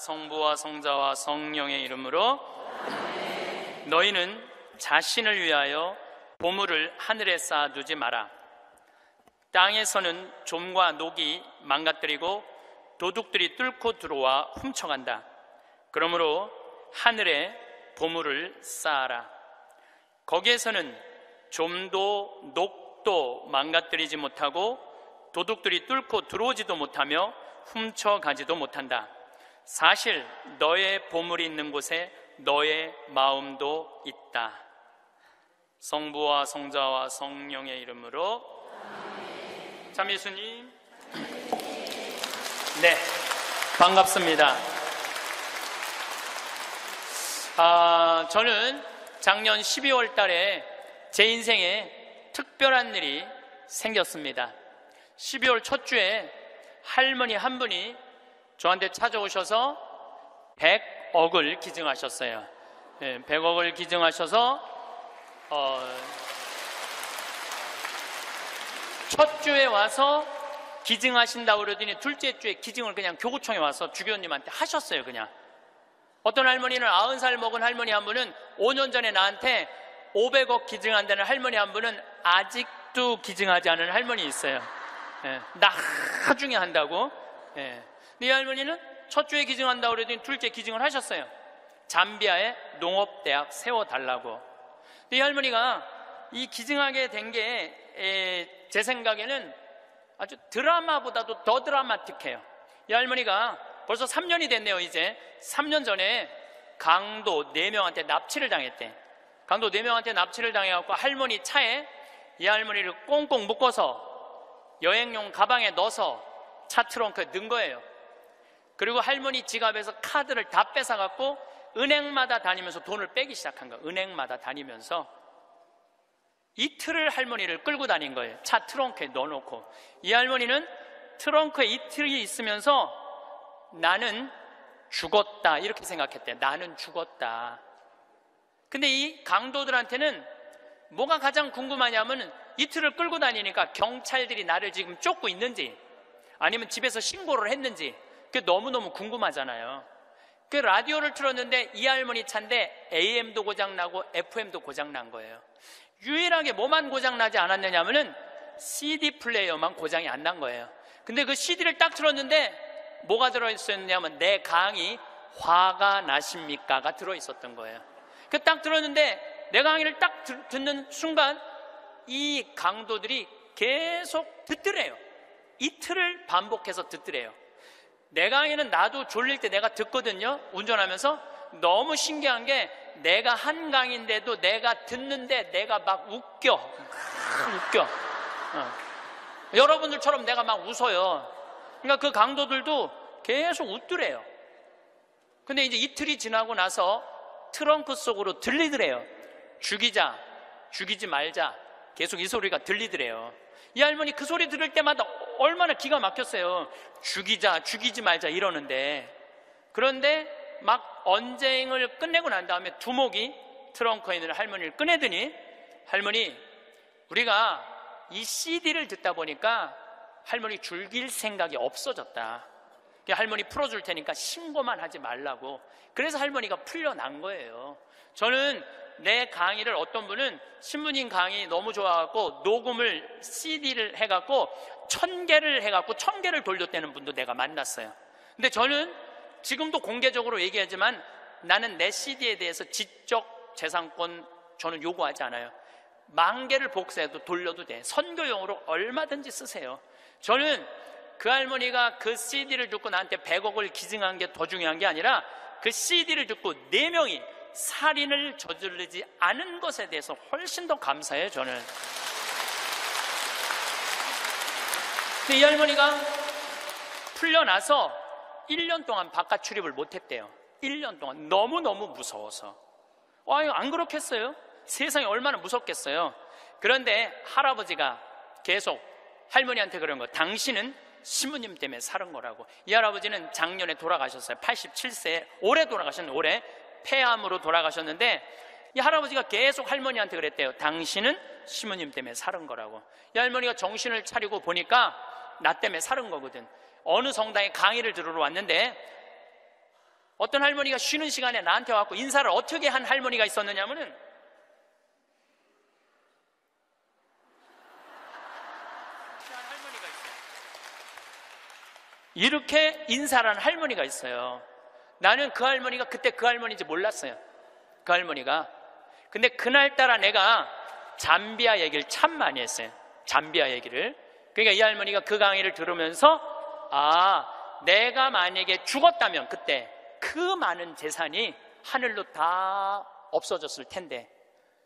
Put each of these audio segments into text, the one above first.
성부와 성자와 성령의 이름으로. 너희는 자신을 위하여 보물을 하늘에 쌓아두지 마라. 땅에서는 좀과 녹이 망가뜨리고 도둑들이 뚫고 들어와 훔쳐간다. 그러므로 하늘에 보물을 쌓아라. 거기에서는 좀도 녹도 망가뜨리지 못하고 도둑들이 뚫고 들어오지도 못하며 훔쳐가지도 못한다. 사실 너의 보물이 있는 곳에 너의 마음도 있다. 성부와 성자와 성령의 이름으로. 참 예수님, 네, 반갑습니다. 저는 작년 12월 달에 제 인생에 특별한 일이 생겼습니다. 12월 첫 주에 할머니 한 분이 저한테 찾아오셔서 100억을 기증하셨어요. 100억을 기증하셔서 첫 주에 와서 기증하신다고 그러더니 둘째 주에 기증을 그냥 교구청에 와서 주교님한테 하셨어요. 그냥 어떤 할머니는 90살 먹은 할머니 한 분은 5년 전에 나한테 500억 기증한다는 할머니 한 분은 아직도 기증하지 않은 할머니 있어요. 나중에 한다고. 근데 이 할머니는 첫 주에 기증한다고 그러더니 둘째 기증을 하셨어요. 잠비아에 농업대학 세워달라고. 근데 이 할머니가 이 기증하게 된 게 제 생각에는 아주 드라마보다도 더 드라마틱해요. 이 할머니가 벌써 3년이 됐네요. 이제 3년 전에 강도 4명한테 납치를 당했대. 강도 4명한테 납치를 당해갖고 할머니 차에 이 할머니를 꽁꽁 묶어서 여행용 가방에 넣어서 차 트렁크에 넣은 거예요. 그리고 할머니 지갑에서 카드를 다 뺏어갖고 은행마다 다니면서 돈을 빼기 시작한 거예요. 은행마다 다니면서 이틀을 할머니를 끌고 다닌 거예요. 차 트렁크에 넣어놓고. 이 할머니는 트렁크에 이틀이 있으면서 나는 죽었다 이렇게 생각했대요. 나는 죽었다. 근데 이 강도들한테는 뭐가 가장 궁금하냐면 이틀을 끌고 다니니까 경찰들이 나를 지금 쫓고 있는지 아니면 집에서 신고를 했는지 그게 너무너무 궁금하잖아요. 그 라디오를 틀었는데 이 할머니 차인데 AM도 고장나고 FM도 고장난 거예요. 유일하게 뭐만 고장나지 않았느냐면은 CD 플레이어만 고장이 안 난 거예요. 근데 그 CD를 딱 틀었는데 뭐가 들어있었냐면 내 강의 화가 나십니까가 들어있었던 거예요. 그 딱 들었는데 내 강의를 딱 듣는 순간 이 강도들이 계속 듣더래요. 이틀을 반복해서 듣더래요. 내 강의는 나도 졸릴 때 내가 듣거든요. 운전하면서. 너무 신기한 게 내가 한 강의인데도 내가 듣는데 내가 막 웃겨. 여러분들처럼 내가 막 웃어요. 그러니까 그 강도들도 계속 웃더래요. 근데 이제 이틀이 지나고 나서 트렁크 속으로 들리더래요. 죽이자, 죽이지 말자. 계속 이 소리가 들리더래요. 이 할머니 그 소리 들을 때마다 얼마나 기가 막혔어요. 죽이자, 죽이지 말자 이러는데. 그런데 막 언쟁을 끝내고 난 다음에 두목이 트렁크에 있는 할머니를 꺼내더니 할머니, 우리가 이 CD를 듣다 보니까 할머니 죽일 생각이 없어졌다. 할머니 풀어줄 테니까 신고만 하지 말라고. 그래서 할머니가 풀려난 거예요. 저는 내 강의를 어떤 분은 신부님 강의 너무 좋아갖고 녹음을 CD를 해갖고 1000개를 해갖고 1000개를 돌렸다는 분도 내가 만났어요. 근데 저는 지금도 공개적으로 얘기하지만 나는 내 CD에 대해서 지적 재산권 저는 요구하지 않아요. 10,000개를 복사해도 돌려도 돼. 선교용으로 얼마든지 쓰세요. 저는 그 할머니가 그 CD를 듣고 나한테 100억을 기증한 게 더 중요한 게 아니라 그 CD를 듣고 4명이 살인을 저지르지 않은 것에 대해서 훨씬 더 감사해요. 저는. 근데 이 할머니가 풀려나서 1년 동안 바깥 출입을 못했대요. 1년 동안 너무너무 무서워서. 안 그렇겠어요? 세상이 얼마나 무섭겠어요? 그런데 할아버지가 계속 할머니한테 그런 거, 당신은 신부님 때문에 살은 거라고. 이 할아버지는 작년에 돌아가셨어요. 87세에 올해 돌아가셨는데, 올해 폐암으로 돌아가셨는데 이 할아버지가 계속 할머니한테 그랬대요. 당신은 신부님 때문에 살은 거라고. 이 할머니가 정신을 차리고 보니까 나 때문에 살은 거거든. 어느 성당에 강의를 들으러 왔는데 어떤 할머니가 쉬는 시간에 나한테 와서 인사를 어떻게 한 할머니가 있었느냐면은 이렇게 인사를 한 할머니가 있어요. 나는 그 할머니가 그때 그 할머니인지 몰랐어요. 그 할머니가. 근데 그날따라 내가 잠비아 얘기를 참 많이 했어요. 잠비아 얘기를. 그러니까 이 할머니가 그 강의를 들으면서 내가 만약에 죽었다면 그때 그 많은 재산이 하늘로 다 없어졌을 텐데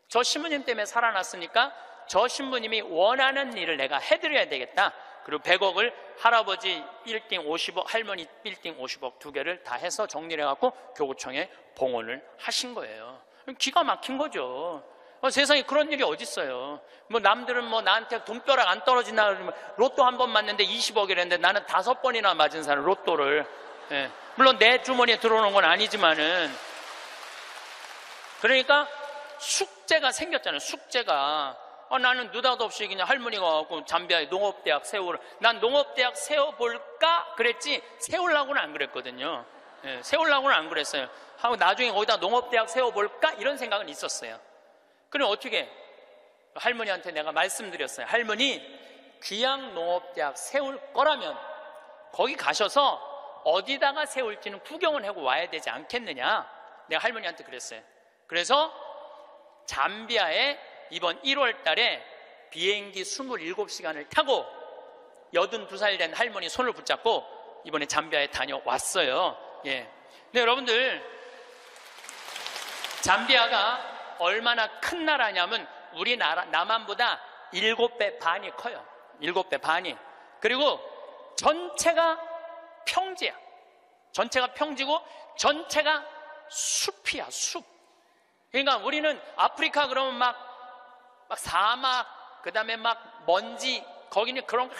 저 신부님 때문에 살아났으니까 저 신부님이 원하는 일을 내가 해드려야 되겠다. 그리고 100억을 할아버지 빌딩 50억, 할머니 빌딩 50억 두 개를 다 해서 정리를 해갖고 교구청에 봉헌을 하신 거예요. 기가 막힌 거죠. 세상에 그런 일이 어딨어요. 뭐 남들은 뭐 나한테 돈벼락 안 떨어지나 그러면 로또 한 번 맞는데 20억이랬는데 나는 5번이나 맞은 사람 로또를. 예. 물론 내 주머니에 들어오는 건 아니지만은 그러니까 숙제가 생겼잖아요. 숙제가. 나는 느닷없이 그냥 할머니가 와갖고 잠비아에 농업대학 세우라. 난 농업대학 세워볼까? 그랬지 세우려고는 안 그랬거든요. 예, 세우려고는 안 그랬어요. 하고 나중에 거기다 농업대학 세워볼까? 이런 생각은 있었어요. 그럼 어떻게? 할머니한테 내가 말씀드렸어요. 할머니, 귀양농업대학 세울 거라면 거기 가셔서 어디다가 세울지는 구경을 하고 와야 되지 않겠느냐? 내가 할머니한테 그랬어요. 그래서 잠비아에 이번 1월 달에 비행기 27시간을 타고 82살 된 할머니 손을 붙잡고 이번에 잠비아에 다녀왔어요. 예. 근데 여러분들, 잠비아가 얼마나 큰 나라냐면 우리나라, 남한보다 7배 반이 커요. 7배 반이. 그리고 전체가 평지야. 전체가 평지고 전체가 숲이야, 숲. 그러니까 우리는 아프리카 그러면 막 사막, 그 다음에 막 먼지, 거기는 그런 거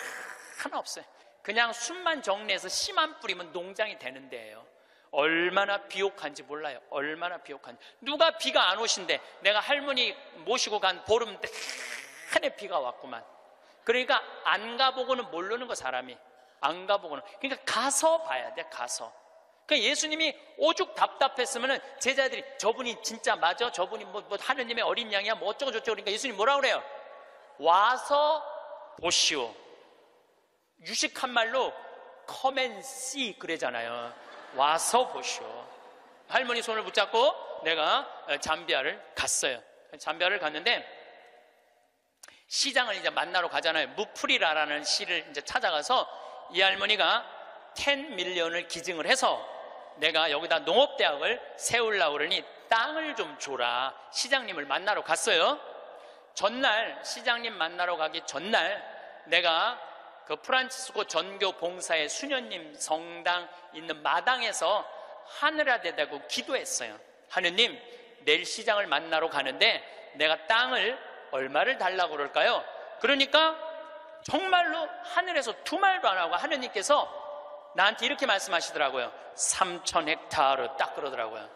하나 없어요. 그냥 숲만 정리해서 씨만 뿌리면 농장이 되는 데예요. 얼마나 비옥한지 몰라요. 얼마나 비옥한지. 누가 비가 안 오신대. 내가 할머니 모시고 간 보름 내내 비가 왔구만. 그러니까 안 가보고는 모르는 거, 사람이. 안 가보고는. 그러니까 가서 봐야 돼, 가서. 그러니까 예수님이 오죽 답답했으면은 제자들이 저분이 진짜 맞아? 저분이 뭐 하느님의 어린 양이야? 뭐 어쩌고 저쩌고. 그러니까 예수님 뭐라 그래요? 와서 보시오. 유식한 말로 come and see 그러잖아요. 와서 보시오. 할머니 손을 붙잡고 내가 잠비아를 갔어요. 잠비아를 갔는데 시장을 이제 만나러 가잖아요. 무프리라라는 시를 이제 찾아가서 이 할머니가 10밀리언을 기증을 해서 내가 여기다 농업대학을 세우려고 그러니 땅을 좀 줘라. 시장님을 만나러 갔어요. 전날, 시장님 만나러 가기 전날 내가 그 프란치스코 전교 봉사의 수녀님 성당 있는 마당에서 하늘에 대고 기도했어요. 하느님, 내일 시장을 만나러 가는데 내가 땅을 얼마를 달라고 그럴까요? 그러니까 정말로 하늘에서 두 말도 안 하고 하느님께서 나한테 이렇게 말씀하시더라고요. 3,000헥타르 딱 그러더라고요.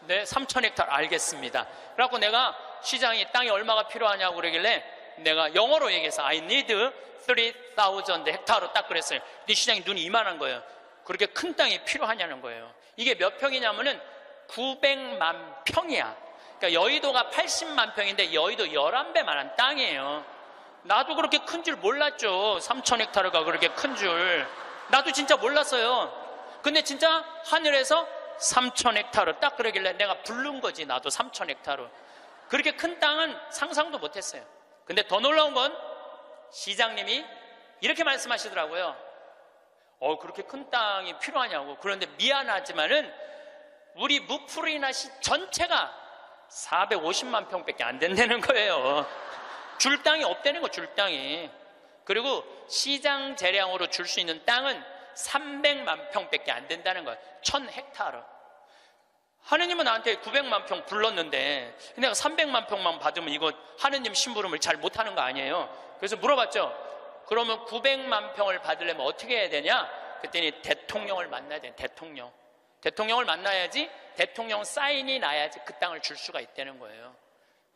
네, 3,000헥타르 알겠습니다. 그래갖고 내가 시장에 땅이 얼마가 필요하냐고 그러길래 내가 영어로 얘기해서 I need 3,000 헥타르 딱 그랬어요. 근데 시장이 눈이 이만한 거예요. 그렇게 큰 땅이 필요하냐는 거예요. 이게 몇 평이냐면은 900만 평이야. 그러니까 여의도가 80만 평인데 여의도 11배만한 땅이에요. 나도 그렇게 큰 줄 몰랐죠. 3,000헥타르가 그렇게 큰 줄. 나도 진짜 몰랐어요. 근데 진짜 하늘에서 3,000헥타르 딱 그러길래 내가 부른 거지. 나도 3,000헥타르. 그렇게 큰 땅은 상상도 못했어요. 근데 더 놀라운 건 시장님이 이렇게 말씀하시더라고요. 그렇게 큰 땅이 필요하냐고. 그런데 미안하지만은 우리 무프리나시 전체가 450만 평밖에 안 된다는 거예요. 줄 땅이 없다는 거, 줄 땅이. 그리고 시장 재량으로 줄 수 있는 땅은 300만 평밖에 안 된다는 거예요. 1,000헥타르. 하느님은 나한테 900만 평 불렀는데 내가 300만 평만 받으면 이거 하느님 심부름을 잘 못하는 거 아니에요. 그래서 물어봤죠. 그러면 900만 평을 받으려면 어떻게 해야 되냐? 그랬더니 대통령을 만나야 돼. 대통령을 만나야지 대통령 사인이 나야지 그 땅을 줄 수가 있다는 거예요.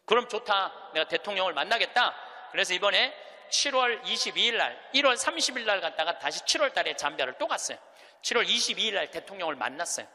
그럼 좋다. 내가 대통령을 만나겠다. 그래서 이번에 7월 22일 날, 1월 30일 날 갔다가 다시 7월 달에 잠비아를 또 갔어요. 7월 22일 날 대통령을 만났어요.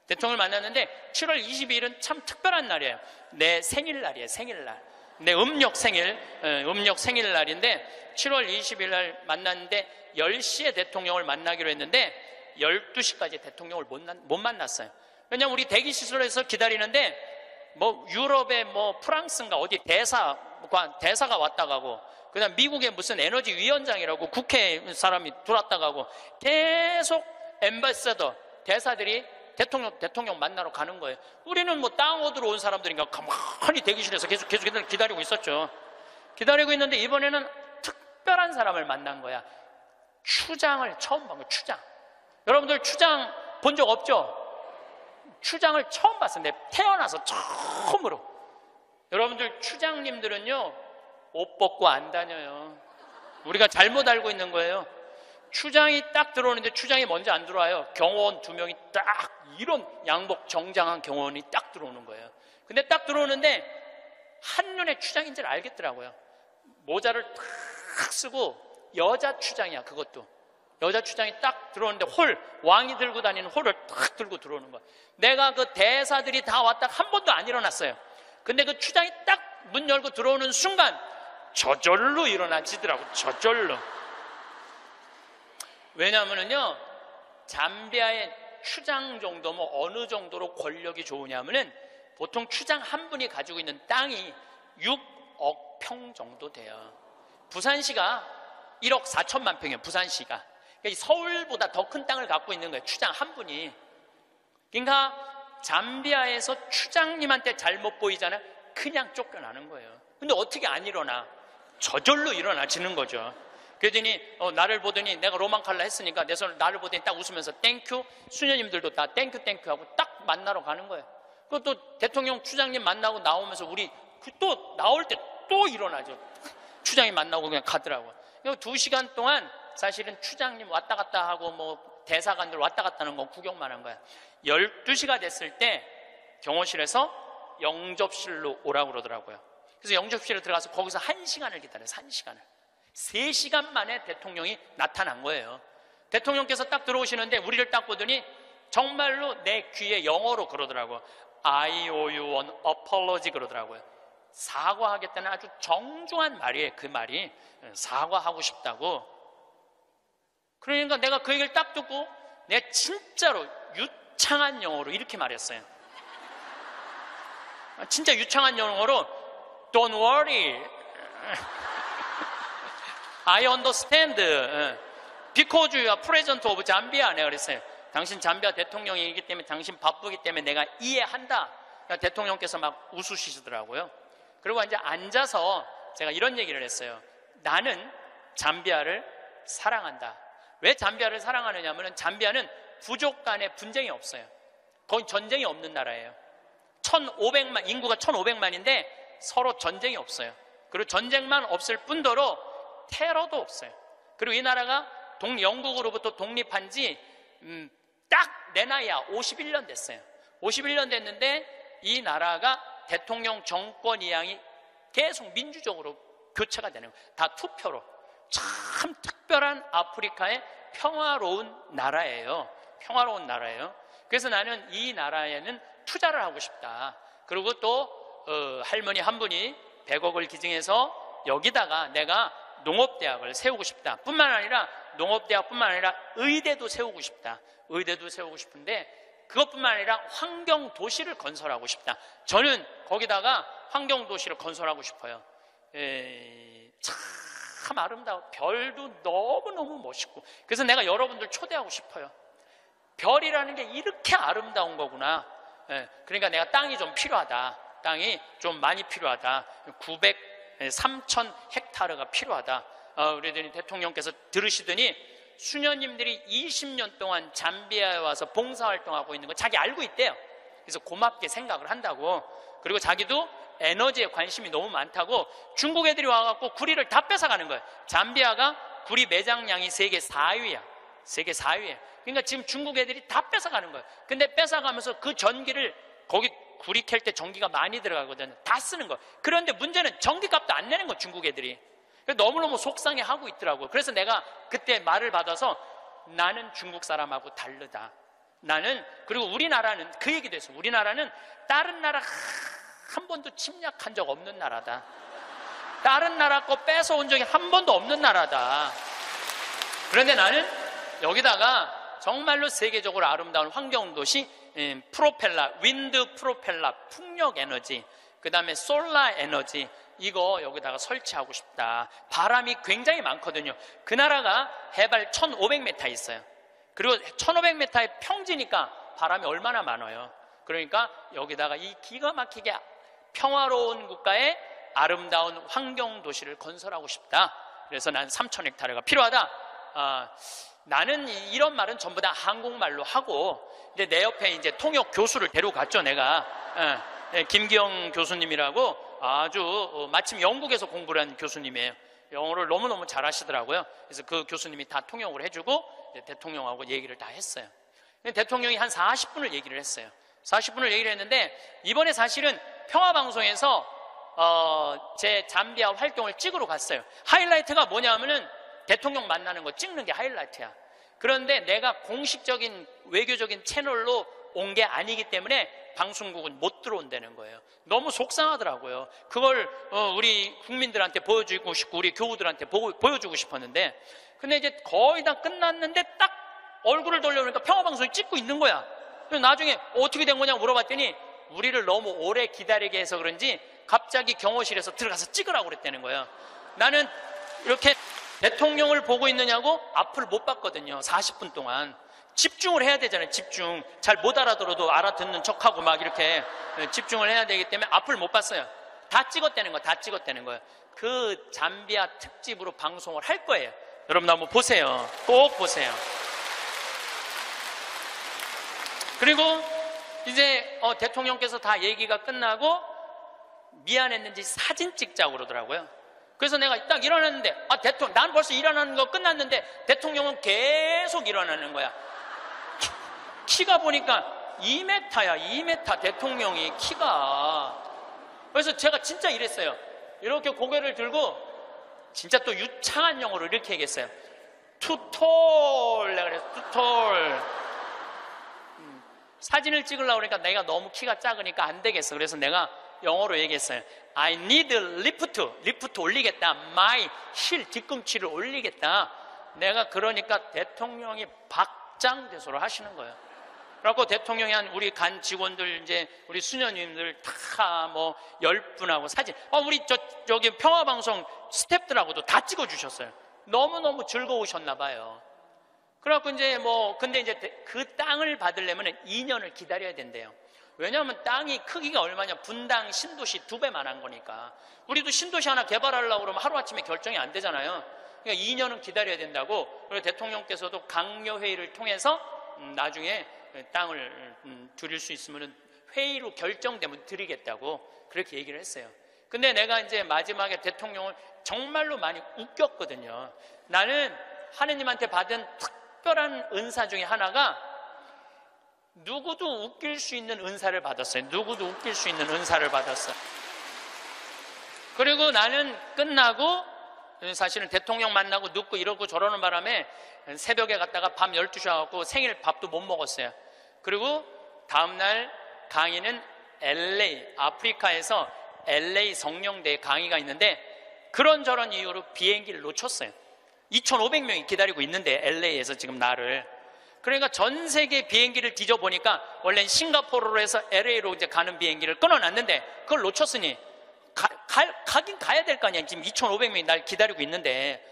대통령을 만났는데 7월 22일은 참 특별한 날이에요. 내 생일날이에요. 생일날. 내 음력 생일날인데 7월 20일 날 만났는데 10시에 대통령을 만나기로 했는데 12시까지 대통령을 못 만났어요. 왜냐면 우리 대기시설에서 기다리는데 뭐 유럽의 뭐 프랑스인가 어디 대사가 왔다 가고, 그다음 미국의 무슨 에너지 위원장이라고 국회 사람이 들어왔다 가고, 계속 엠바서더 대사들이 대통령 만나러 가는 거예요. 우리는 뭐 땅 얻으러 온 사람들인가 가만히 대기실에서 계속 기다리고 있었죠. 기다리고 있는데 이번에는 특별한 사람을 만난 거야. 추장을 처음 본 거예요. 추장. 여러분들 추장 본 적 없죠? 추장을 처음 봤었는데, 태어나서 처음으로. 여러분들 추장님들은요 옷 벗고 안 다녀요. 우리가 잘못 알고 있는 거예요. 추장이 딱 들어오는데 추장이 먼저 안 들어와요. 경호원 2명이 딱 이런 양복 정장한 경호원이 딱 들어오는 거예요. 근데 딱 들어오는데 한눈에 추장인 줄 알겠더라고요. 모자를 탁 쓰고, 여자 추장이야. 그것도 여자 추장이 딱 들어오는데 왕이 들고 다니는 홀을 딱 들고 들어오는 거야. 내가 그 대사들이 다 왔다 한 번도 안 일어났어요. 근데 그 추장이 딱 문 열고 들어오는 순간 저절로 일어나지더라고. 저절로. 왜냐하면요, 잠비아의 추장 정도면 어느 정도로 권력이 좋으냐면은, 보통 추장 한 분이 가지고 있는 땅이 6억 평 정도 돼요. 부산시가 1억 4천만 평이에요. 부산시가. 그러니까 서울보다 더 큰 땅을 갖고 있는 거예요. 추장 한 분이. 그러니까 잠비아에서 추장님한테 잘못 보이잖아요. 그냥 쫓겨나는 거예요. 근데 어떻게 안 일어나? 저절로 일어나지는 거죠. 그러더니 나를 보더니, 내가 로망칼라 했으니까 내 손을 나를 보더니 딱 웃으면서 땡큐, 수녀님들도 다 땡큐 하고 딱 만나러 가는 거예요. 그것도 대통령 추장님 만나고 나오면서 우리 또 나올 때 또 일어나죠. 추장이 만나고 그냥 가더라고요. 2시간 동안 사실은 추장님 왔다 갔다 하고 뭐 대사관들 왔다 갔다 하는 거 구경만 한 거야. 12시가 됐을 때 경호실에서 영접실로 오라고 그러더라고요. 그래서 영접실에 들어가서 거기서 1시간을 기다려요. 1시간을. 3시간 만에 대통령이 나타난 거예요. 대통령께서 딱 들어오시는데 우리를 딱 보더니 정말로 내 귀에 영어로 그러더라고요. I owe you an apology 그러더라고요. 사과하겠다는 아주 정중한 말이에요. 그 말이 사과하고 싶다고. 그러니까 내가 그 얘기를 딱 듣고 내가 진짜로 유창한 영어로 이렇게 말했어요. 진짜 유창한 영어로 Don't worry, I understand, because you are president of Zambia. 내가 그랬어요. 당신 잠비아 대통령이기 때문에, 당신 바쁘기 때문에 내가 이해한다. 대통령께서 막 웃으시더라고요. 그리고 이제 앉아서 제가 이런 얘기를 했어요. 나는 잠비아를 사랑한다. 왜 잠비아를 사랑하느냐 하면, 잠비아는 부족 간에 분쟁이 없어요. 거의 전쟁이 없는 나라예요. 1,500만, 인구가 1,500만인데 서로 전쟁이 없어요. 그리고 전쟁만 없을 뿐더러 테러도 없어요. 그리고 이 나라가 영국으로부터 독립한 지 딱 내 나이야 51년 됐어요. 51년 됐는데 이 나라가 대통령 정권 이양이 계속 민주적으로 교체가 되는 거예요. 다 투표로. 참 특별한 아프리카의 평화로운 나라예요. 평화로운 나라예요. 그래서 나는 이 나라에는 투자를 하고 싶다. 그리고 또 할머니 한 분이 100억을 기증해서 여기다가 내가 농업대학을 세우고 싶다. 뿐만 아니라 농업대학뿐만 아니라 의대도 세우고 싶다. 의대도 세우고 싶은데 그것뿐만 아니라 환경도시를 건설하고 싶다. 저는 거기다가 환경도시를 건설하고 싶어요. 참 아름다워. 별도 너무너무 멋있고. 그래서 내가 여러분들 초대하고 싶어요. 별이라는 게 이렇게 아름다운 거구나. 그러니까 내가 땅이 좀 필요하다. 땅이 좀 많이 필요하다. 3,000 헥타르가 필요하다. 우리 대통령께서 들으시더니 수녀님들이 20년 동안 잠비아에 와서 봉사활동하고 있는 거 자기 알고 있대요. 그래서 고맙게 생각을 한다고. 그리고 자기도 에너지에 관심이 너무 많다고 중국 애들이 와갖고 구리를 다 뺏어가는 거예요. 잠비아가 구리 매장량이 세계 4위야. 세계 4위에. 그러니까 지금 중국 애들이 다 뺏어가는 거예요. 근데 뺏어가면서 그 전기를 거기 구리 캘 때 전기가 많이 들어가거든요. 다 쓰는 거예요. 그런데 문제는 전기값도 안 내는 거예요. 중국 애들이. 너무너무 속상해하고 있더라고요. 그래서 내가 그때 말을 받아서 나는 중국 사람하고 다르다. 그리고 우리나라는 그 얘기도 했어. 우리나라는 다른 나라 한 번도 침략한 적 없는 나라다. 다른 나라 거 뺏어온 적이 한 번도 없는 나라다. 그런데 나는 여기다가 정말로 세계적으로 아름다운 환경도시, 프로펠러, 윈드 프로펠러, 풍력 에너지, 그 다음에 솔라 에너지, 이거 여기다가 설치하고 싶다. 바람이 굉장히 많거든요. 그 나라가 해발 1500m 있어요. 그리고 1500m의 평지니까 바람이 얼마나 많아요. 그러니까 여기다가 이 기가 막히게 평화로운 국가의 아름다운 환경도시를 건설하고 싶다. 그래서 난 3000헥타르가 필요하다. 나는 이런 말은 전부 다 한국말로 하고, 이제 내 옆에 이제 통역 교수를 데려갔죠, 내가. 김기영 교수님이라고 아주 마침 영국에서 공부를 한 교수님이에요. 영어를 너무너무 잘하시더라고요. 그래서 그 교수님이 다 통역을 해주고 이제 대통령하고 얘기를 다 했어요. 대통령이 한 40분을 얘기를 했어요. 40분을 얘기를 했는데, 이번에 사실은 평화방송에서 제 잠비아 활동을 찍으러 갔어요. 하이라이트가 뭐냐면은 대통령 만나는 거 찍는 게 하이라이트야. 그런데 내가 공식적인 외교적인 채널로 온 게 아니기 때문에 방송국은 못 들어온다는 거예요. 너무 속상하더라고요. 그걸 우리 국민들한테 보여주고 싶고 우리 교우들한테 보여주고 싶었는데, 근데 이제 거의 다 끝났는데 딱 얼굴을 돌려보니까 평화방송이 찍고 있는 거야. 그래서 나중에 어떻게 된 거냐고 물어봤더니 우리를 너무 오래 기다리게 해서 그런지 갑자기 경호실에서 들어가서 찍으라고 그랬다는 거예요. 나는 이렇게 대통령을 보고 있느냐고 앞을 못 봤거든요. 40분 동안. 집중을 해야 되잖아요. 집중. 잘 못 알아들어도 알아듣는 척하고 막 이렇게 집중을 해야 되기 때문에 앞을 못 봤어요. 다 찍었다는 거예요. 다 찍었다는 거예요. 그 잠비아 특집으로 방송을 할 거예요. 여러분 한번 보세요. 꼭 보세요. 그리고 이제 대통령께서 다 얘기가 끝나고 미안했는지 사진 찍자고 그러더라고요. 그래서 내가 딱 일어났는데, 대통령, 난 벌써 일어나는 거 끝났는데 대통령은 계속 일어나는 거야. 키가 보니까 2m야, 2m 대통령이 키가. 그래서 제가 진짜 이랬어요. 이렇게 고개를 들고 진짜 또 유창한 영어로 이렇게 얘기했어요. Too tall. 내가 그랬어. Too tall. 사진을 찍으려고 그러니까 내가 너무 키가 작으니까 안 되겠어. 그래서 내가 영어로 얘기했어요. I need lift 올리겠다. My 힐 뒤꿈치를 올리겠다. 내가 그러니까 대통령이 박장대소를 하시는 거예요. 그래갖고 대통령이 한 우리 간 직원들, 이제 우리 수녀님들 다 뭐 10분하고 사진, 우리 저기 평화방송 스태프들하고도 다 찍어주셨어요. 너무너무 즐거우셨나 봐요. 그래갖고 이제 근데 이제 그 땅을 받으려면 2년을 기다려야 된대요. 왜냐하면 땅이 크기가 얼마냐, 분당 신도시 2배만 한 거니까. 우리도 신도시 하나 개발하려고 그러면 하루아침에 결정이 안 되잖아요. 그러니까 2년은 기다려야 된다고. 그리고 대통령께서도 강요회의를 통해서 나중에 땅을 드릴 수 있으면 회의로 결정되면 드리겠다고 그렇게 얘기를 했어요. 근데 내가 이제 마지막에 대통령을 정말로 많이 웃겼거든요. 나는 하느님한테 받은 특별한 은사 중에 하나가 누구도 웃길 수 있는 은사를 받았어요. 누구도 웃길 수 있는 은사를 받았어요. 그리고 나는 끝나고 사실은 대통령 만나고 눕고 이러고 저러는 바람에 새벽에 갔다가 밤 12시에 와갖고 생일 밥도 못 먹었어요. 그리고 다음날 강의는 LA, 아프리카에서 LA 성령대에 강의가 있는데 그런저런 이유로 비행기를 놓쳤어요. 2,500명이 기다리고 있는데 LA에서 지금 나를. 그러니까 전 세계 비행기를 뒤져보니까 원래는 싱가포르로 해서 LA로 이제 가는 비행기를 끊어놨는데 그걸 놓쳤으니 가긴 가야 될 거 아니야. 지금 2,500명이 날 기다리고 있는데.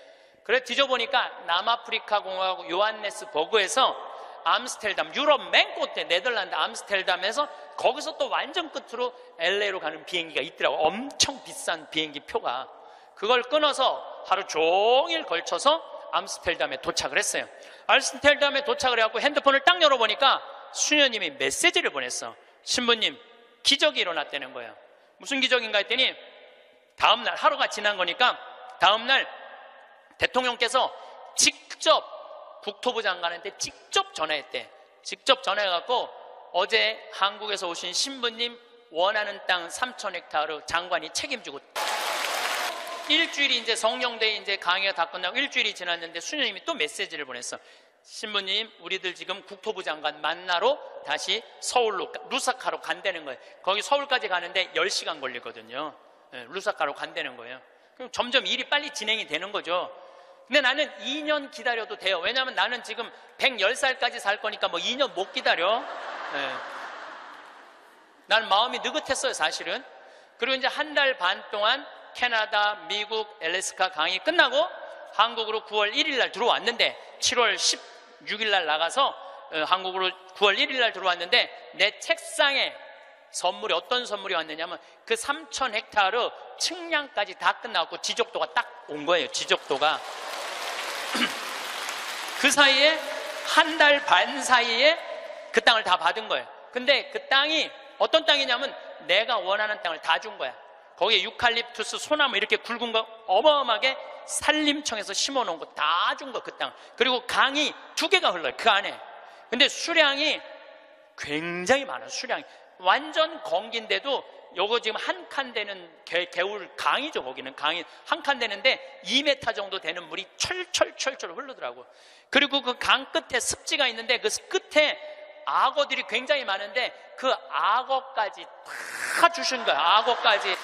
그래 뒤져보니까 남아프리카 공화국 요하네스버그에서 암스테르담, 유럽 맨 끝에 네덜란드 암스테르담에서 거기서 또 완전 끝으로 LA로 가는 비행기가 있더라고. 엄청 비싼 비행기 표가. 그걸 끊어서 하루 종일 걸쳐서 암스테르담에 도착을 했어요. 암스테르담에 도착을 해갖고 핸드폰을 딱 열어보니까 수녀님이 메시지를 보냈어. 신부님, 기적이 일어났다는 거예요. 무슨 기적인가 했더니 다음날, 하루가 지난 거니까 다음날 대통령께서 직접 국토부 장관한테 직접 전화했대. 직접 전화해갖고 어제 한국에서 오신 신부님 원하는 땅 3,000헥타르 장관이 책임지고. 일주일이 이제 성령대에 이제 강의가 다 끝나고 일주일이 지났는데 수녀님이 또 메시지를 보냈어. 신부님, 우리들 지금 국토부 장관 만나러 다시 서울로 루사카로 간다는 거예요. 거기 서울까지 가는데 10시간 걸리거든요. 루사카로 간다는 거예요. 그럼 점점 일이 빨리 진행이 되는 거죠. 근데 나는 2년 기다려도 돼요. 왜냐하면 나는 지금 110살까지 살 거니까 뭐 2년 못 기다려. 나는 마음이 느긋했어요, 사실은. 그리고 이제 한 달 반 동안 캐나다, 미국, 엘래스카 강의 끝나고 한국으로 9월 1일 날 들어왔는데, 7월 16일 날 나가서 한국으로 9월 1일 날 들어왔는데, 내 책상에 선물이, 어떤 선물이 왔느냐면 그 3,000헥타르 측량까지 다 끝나고 지적도가 딱 온 거예요. 지적도가. 그 사이에, 한 달 반 사이에 그 땅을 다 받은 거예요. 근데 그 땅이 어떤 땅이냐면 내가 원하는 땅을 다 준 거야. 거기에 유칼립투스, 소나무 이렇게 굵은 거 어마어마하게 산림청에서 심어놓은 거 다 준 거, 그 땅. 그리고 강이 2개가 흘러요, 그 안에. 근데 수량이 굉장히 많아요. 수량이 완전 건기인데도 요거 지금 한 칸 되는 개울 강이죠. 거기는 강이 한 칸 되는데 2m 정도 되는 물이 철철철철 흐르더라고. 그리고 그 강 끝에 습지가 있는데 그 끝에 악어들이 굉장히 많은데 그 악어까지 다 주신 거야. 악어까지.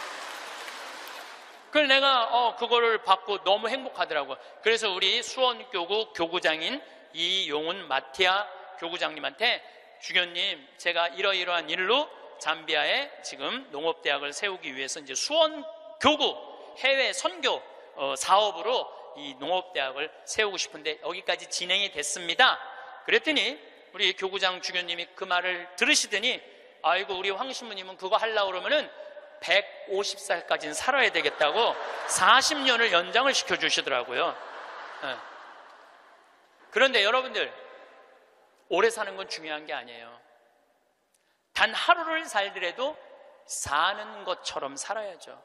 그걸 내가 그거를 받고 너무 행복하더라고요. 그래서 우리 수원교구 교구장인 이용훈 마티아 교구장님한테, 주교님, 제가 이러이러한 일로 잠비아에 지금 농업대학을 세우기 위해서 이제 수원교구 해외 선교 사업으로 이 농업대학을 세우고 싶은데 여기까지 진행이 됐습니다. 그랬더니 우리 교구장 주교님이 그 말을 들으시더니, 아이고, 우리 황 신부님은 그거 하려고 그러면은 150살까지는 살아야 되겠다고 40년을 연장을 시켜주시더라고요. 그런데 여러분들, 오래 사는 건 중요한 게 아니에요. 단 하루를 살더라도 사는 것처럼 살아야죠.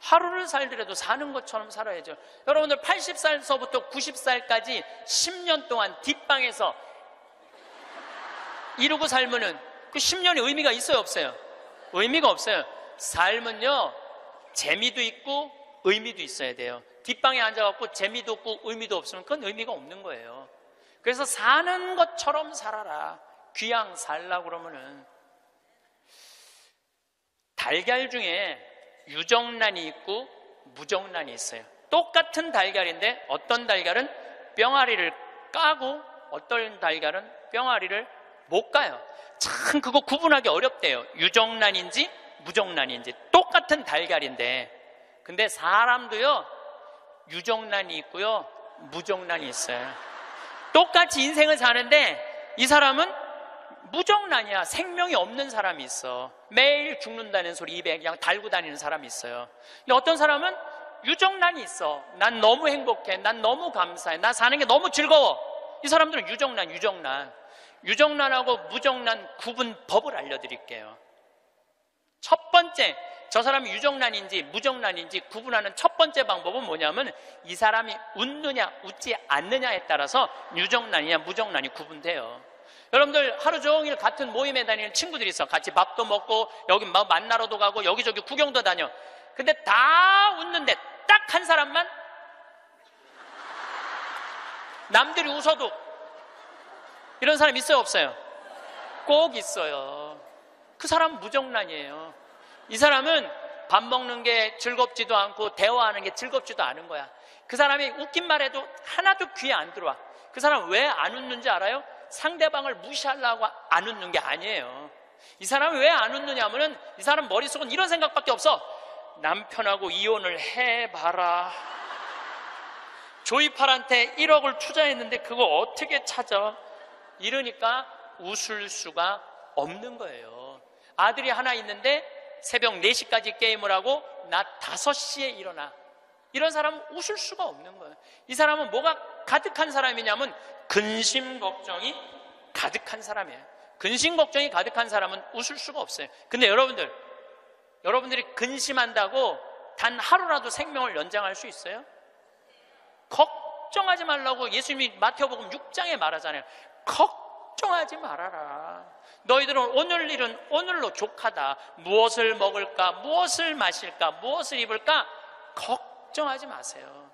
하루를 살더라도 사는 것처럼 살아야죠. 여러분들 80살서부터 90살까지 10년 동안 뒷방에서 이러고 살면은 그 10년의 의미가 있어요, 없어요? 의미가 없어요. 삶은요, 재미도 있고 의미도 있어야 돼요. 뒷방에 앉아갖고 재미도 없고 의미도 없으면 그건 의미가 없는 거예요. 그래서 사는 것처럼 살아라. 귀양 살라고 그러면은. 달걀 중에 유정란이 있고 무정란이 있어요. 똑같은 달걀인데 어떤 달걀은 뿅아리를 까고 어떤 달걀은 뿅아리를 못 까요. 참 그거 구분하기 어렵대요. 유정란인지 무정란인지. 똑같은 달걀인데. 근데 사람도요, 유정란이 있고요, 무정란이 있어요. 똑같이 인생을 사는데 이 사람은 무정란이야. 생명이 없는 사람이 있어. 매일 죽는다는 소리 입에 그냥 달고 다니는 사람이 있어요. 근데 어떤 사람은 유정란이 있어. 난 너무 행복해. 난 너무 감사해. 나 사는 게 너무 즐거워. 이 사람들은 유정란. 유정란하고 무정란 구분법을 알려드릴게요. 첫 번째, 저 사람이 유정란인지 무정란인지 구분하는 첫 번째 방법은 뭐냐면, 이 사람이 웃느냐 웃지 않느냐에 따라서 유정란이냐 무정란이 구분돼요. 여러분들 하루 종일 같은 모임에 다니는 친구들이 있어. 같이 밥도 먹고 여기 뭐 만나러도 가고 여기저기 구경도 다녀. 근데 다 웃는데 딱 한 사람만 남들이 웃어도, 이런 사람 있어요, 없어요? 꼭 있어요. 그 사람은 무정란이에요. 이 사람은 밥 먹는 게 즐겁지도 않고 대화하는 게 즐겁지도 않은 거야. 그 사람이 웃긴 말해도 하나도 귀에 안 들어와. 그 사람은 왜 안 웃는지 알아요? 상대방을 무시하려고 안 웃는 게 아니에요. 이 사람이 왜 안 웃느냐 하면은, 이 사람 머릿속은 이런 생각밖에 없어. 남편하고 이혼을 해봐라. 조이팔한테 1억을 투자했는데 그거 어떻게 찾아? 이러니까 웃을 수가 없는 거예요. 아들이 하나 있는데 새벽 4시까지 게임을 하고 낮 5시에 일어나. 이런 사람은 웃을 수가 없는 거예요. 이 사람은 뭐가 가득한 사람이냐면 근심 걱정이 가득한 사람이에요. 근심 걱정이 가득한 사람은 웃을 수가 없어요. 근데 여러분들이 근심한다고 단 하루라도 생명을 연장할 수 있어요? 걱정하지 말라고 예수님이 마태복음 6장에 말하잖아요. 걱정하지 말아라. 너희들은 오늘 일은 오늘로 족하다. 무엇을 먹을까, 무엇을 마실까, 무엇을 입을까 걱정하지 마세요.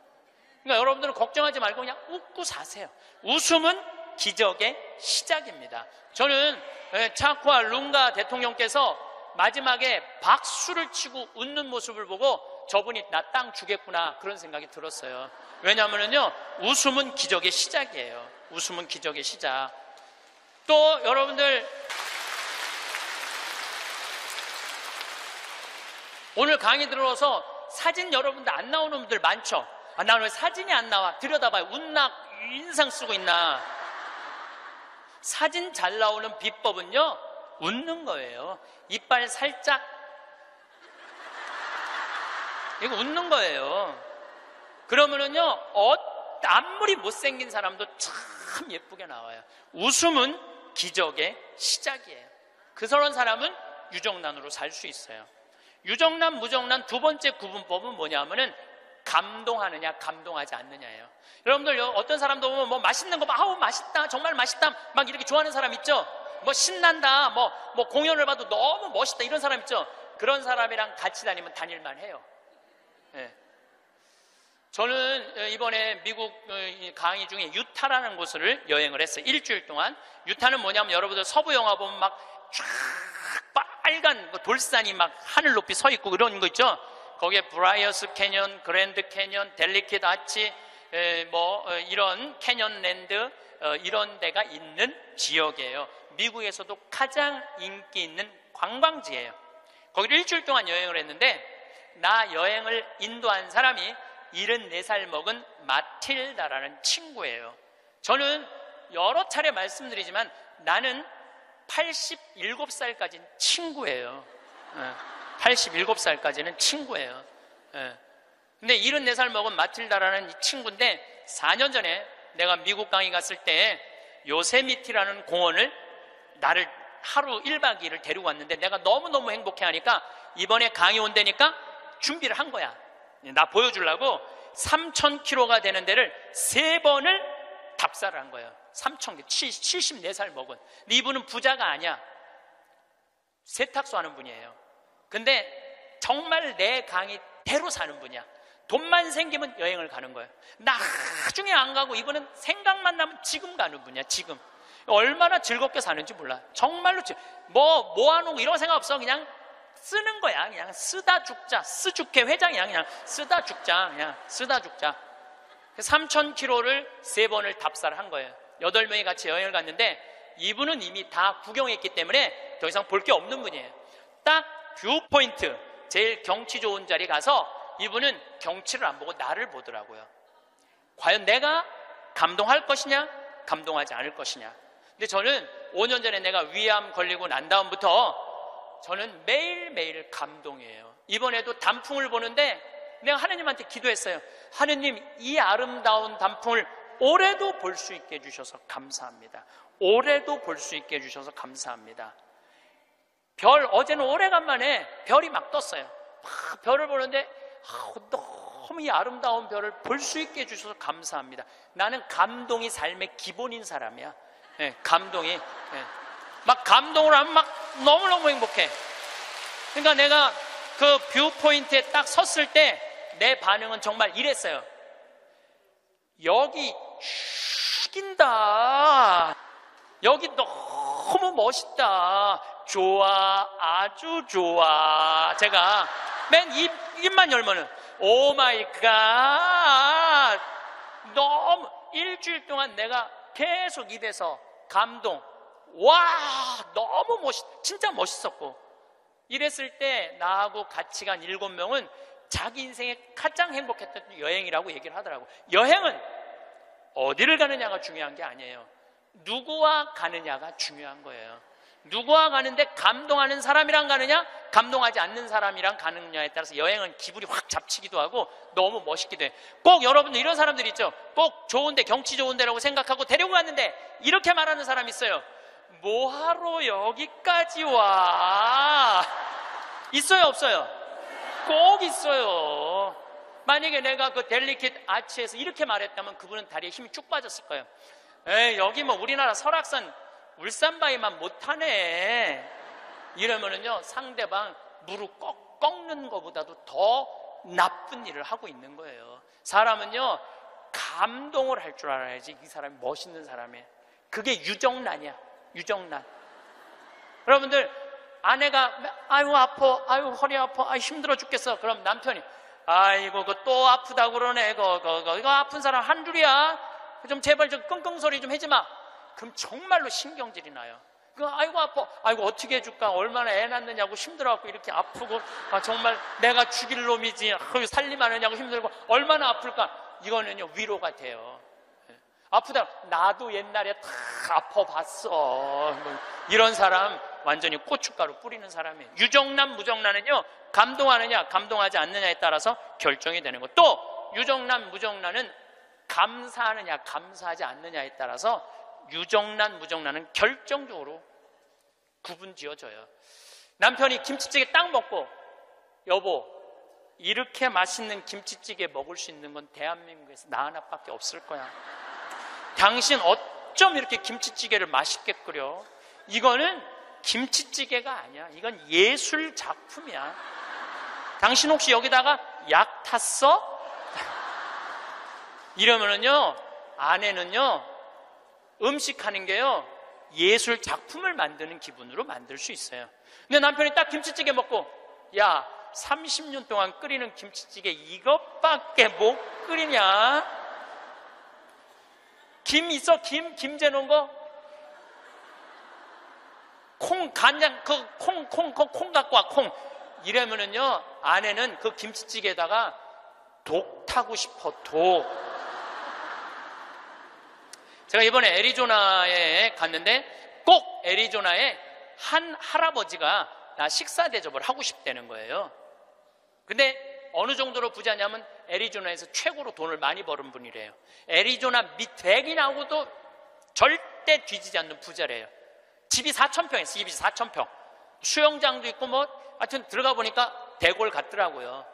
그러니까 여러분들은 걱정하지 말고 그냥 웃고 사세요. 웃음은 기적의 시작입니다. 저는 차쿠아 룽가 대통령께서 마지막에 박수를 치고 웃는 모습을 보고 저분이 나 땅 주겠구나 그런 생각이 들었어요. 왜냐하면요, 웃음은 기적의 시작이에요. 웃음은 기적의 시작. 또 여러분들 오늘 강의 들어서 사진 여러분들 안 나오는 분들 많죠? 아, 나는 왜 사진이 안 나와? 들여다봐요. 웃나 인상 쓰고 있나? 사진 잘 나오는 비법은요, 웃는 거예요. 이빨 살짝, 이거 웃는 거예요. 그러면은요, 아무리 못생긴 사람도 참 예쁘게 나와요. 웃음은 기적의 시작이에요. 그런 사람은 유정란으로 살 수 있어요. 유정란, 무정란 두 번째 구분법은 뭐냐면은 감동하느냐, 감동하지 않느냐예요. 여러분들 어떤 사람도 보면 뭐 맛있는 거 막, 아우 맛있다, 정말 맛있다, 막 이렇게 좋아하는 사람 있죠? 뭐 신난다, 뭐 공연을 봐도 너무 멋있다, 이런 사람 있죠? 그런 사람이랑 같이 다니면 다닐만 해요. 네. 저는 이번에 미국 강의 중에 유타라는 곳을 여행을 했어요. 일주일 동안. 유타는 뭐냐면 여러분들 서부 영화 보면 막 쫙 빨간 돌산이 막 하늘 높이 서 있고 그런 거 있죠? 거기에 브라이어스 캐년, 그랜드 캐년, 델리킷 아치, 이런 캐년랜드, 이런 데가 있는 지역이에요. 미국에서도 가장 인기 있는 관광지예요. 거기를 일주일 동안 여행을 했는데, 나 여행을 인도한 사람이 74살 먹은 마틸다라는 친구예요. 저는 여러 차례 말씀드리지만 나는 87살까지는 친구예요. 87살까지는 친구예요. 근데 74살 먹은 마틸다라는 이 친구인데 4년 전에 내가 미국 강의 갔을 때 요세미티라는 공원을 나를 하루 1박 2일을 데리고 왔는데 내가 너무너무 행복해 하니까 이번에 강의 온다니까 준비를 한 거야. 나 보여주려고 3,000km가 되는 데를 3번을 답사를 한 거예요. 3,000km, 74살 먹은. 근데 이분은 부자가 아니야. 세탁소 하는 분이에요. 근데 정말 내 강의대로 사는 분이야. 돈만 생기면 여행을 가는 거예요. 나중에 안 가고 이분은 생각만 나면 지금 가는 분이야. 지금 얼마나 즐겁게 사는지 몰라. 정말로 모아놓고 이런 생각 없어. 그냥 쓰는 거야. 그냥 쓰다 죽자. 스주케 회장이야. 그냥 쓰다 죽자. 그냥 쓰다 죽자. 3,000km를 3번을 답사를 한 거예요. 8명이 같이 여행을 갔는데 이분은 이미 다 구경했기 때문에 더 이상 볼 게 없는 분이에요. 딱 뷰포인트, 제일 경치 좋은 자리 가서 이분은 경치를 안 보고 나를 보더라고요. 과연 내가 감동할 것이냐, 감동하지 않을 것이냐. 근데 저는 5년 전에 내가 위암 걸리고 난 다음부터 저는 매일매일 감동이에요. 이번에도 단풍을 보는데 내가 하느님한테 기도했어요. 하느님, 이 아름다운 단풍을 올해도 볼 수 있게 해주셔서 감사합니다. 올해도 볼 수 있게 해주셔서 감사합니다. 어제는 오래간만에 별이 막 떴어요. 막 별을 보는데 너무 이 아름다운 별을 볼 수 있게 해주셔서 감사합니다. 나는 감동이 삶의 기본인 사람이야. 네, 감동이. 네. 막 감동을 하면 막 너무너무 행복해. 그러니까 내가 그 뷰포인트에 딱 섰을 때 내 반응은 정말 이랬어요. 여기 죽인다. 여기 너무 멋있다. 좋아, 아주 좋아. 제가 맨 입만 열면은 오 마이 갓. 너무 일주일 동안 내가 계속 입에서 감동. 와, 너무 진짜 멋있었고. 이랬을 때 나하고 같이 간 7명은 자기 인생에 가장 행복했던 여행이라고 얘기를 하더라고. 여행은 어디를 가느냐가 중요한 게 아니에요. 누구와 가느냐가 중요한 거예요. 누구와 가는데 감동하는 사람이랑 가느냐, 감동하지 않는 사람이랑 가느냐에 따라서 여행은 기분이 확 잡치기도 하고 너무 멋있기도 해. 꼭 여러분들 이런 사람들 있죠. 꼭 좋은데, 경치 좋은 데라고 생각하고 데리고 갔는데 이렇게 말하는 사람 있어요. 뭐하러 여기까지 와? 있어요, 없어요? 꼭 있어요. 만약에 내가 그 델리킷 아치에서 이렇게 말했다면 그분은 다리에 힘이 쭉 빠졌을 거예요. 에이, 여기 뭐 우리나라 설악산 울산바위만 못하네. 이러면은요, 상대방 무릎 꺾는 것보다도 더 나쁜 일을 하고 있는 거예요. 사람은요, 감동을 할 줄 알아야지 이 사람이 멋있는 사람이에요. 그게 유정란이야. 유정란. 여러분들, 아내가 아이고 아파, 아이고 허리 아파, 아이 힘들어 죽겠어. 그럼 남편이 아이고 그거 또 아프다고 그러네. 이거 아픈 사람 한둘이야. 좀 제발 좀 끙끙 소리 좀 하지 마. 그럼 정말로 신경질이 나요. 아이고 아파, 아이고 어떻게 해줄까, 얼마나 애 낳느냐고 힘들어갖고 이렇게 아프고, 정말 내가 죽일 놈이지, 살림하느냐고 힘들고 얼마나 아플까. 이거는요 위로가 돼요. 아프다, 나도 옛날에 다 아파봤어. 이런 사람 완전히 고춧가루 뿌리는 사람이에요. 유정란 무정란은요 감동하느냐 감동하지 않느냐에 따라서 결정이 되는 거. 또 유정란 무정란은 감사하느냐 감사하지 않느냐에 따라서 유정란 무정란은 결정적으로 구분 지어져요. 남편이 김치찌개 딱 먹고, 여보 이렇게 맛있는 김치찌개 먹을 수 있는 건 대한민국에서 나 하나밖에 없을 거야. 당신 어쩜 이렇게 김치찌개를 맛있게 끓여. 이거는 김치찌개가 아니야. 이건 예술 작품이야. 당신 혹시 여기다가 약 탔어? 이러면은요 아내는요 음식하는 게요 예술 작품을 만드는 기분으로 만들 수 있어요. 근데 남편이 딱 김치찌개 먹고, 야 30년 동안 끓이는 김치찌개 이것밖에 못 끓이냐? 김 있어? 김 재놓은 거? 콩, 간장, 콩 갖고 와, 콩. 이러면은요 아내는 그 김치찌개에다가 독 타고 싶어, 독. 제가 이번에 애리조나에 갔는데 꼭 애리조나에 한 할아버지가 나 식사 대접을 하고 싶다는 거예요. 근데 어느 정도로 부자냐면 애리조나에서 최고로 돈을 많이 버는 분이래요. 애리조나 밑대기 나오고도 절대 뒤지지 않는 부자래요. 집이 4,000평 있어요. 집이 4,000평. 수영장도 있고 하여튼 들어가 보니까 대골 같더라고요.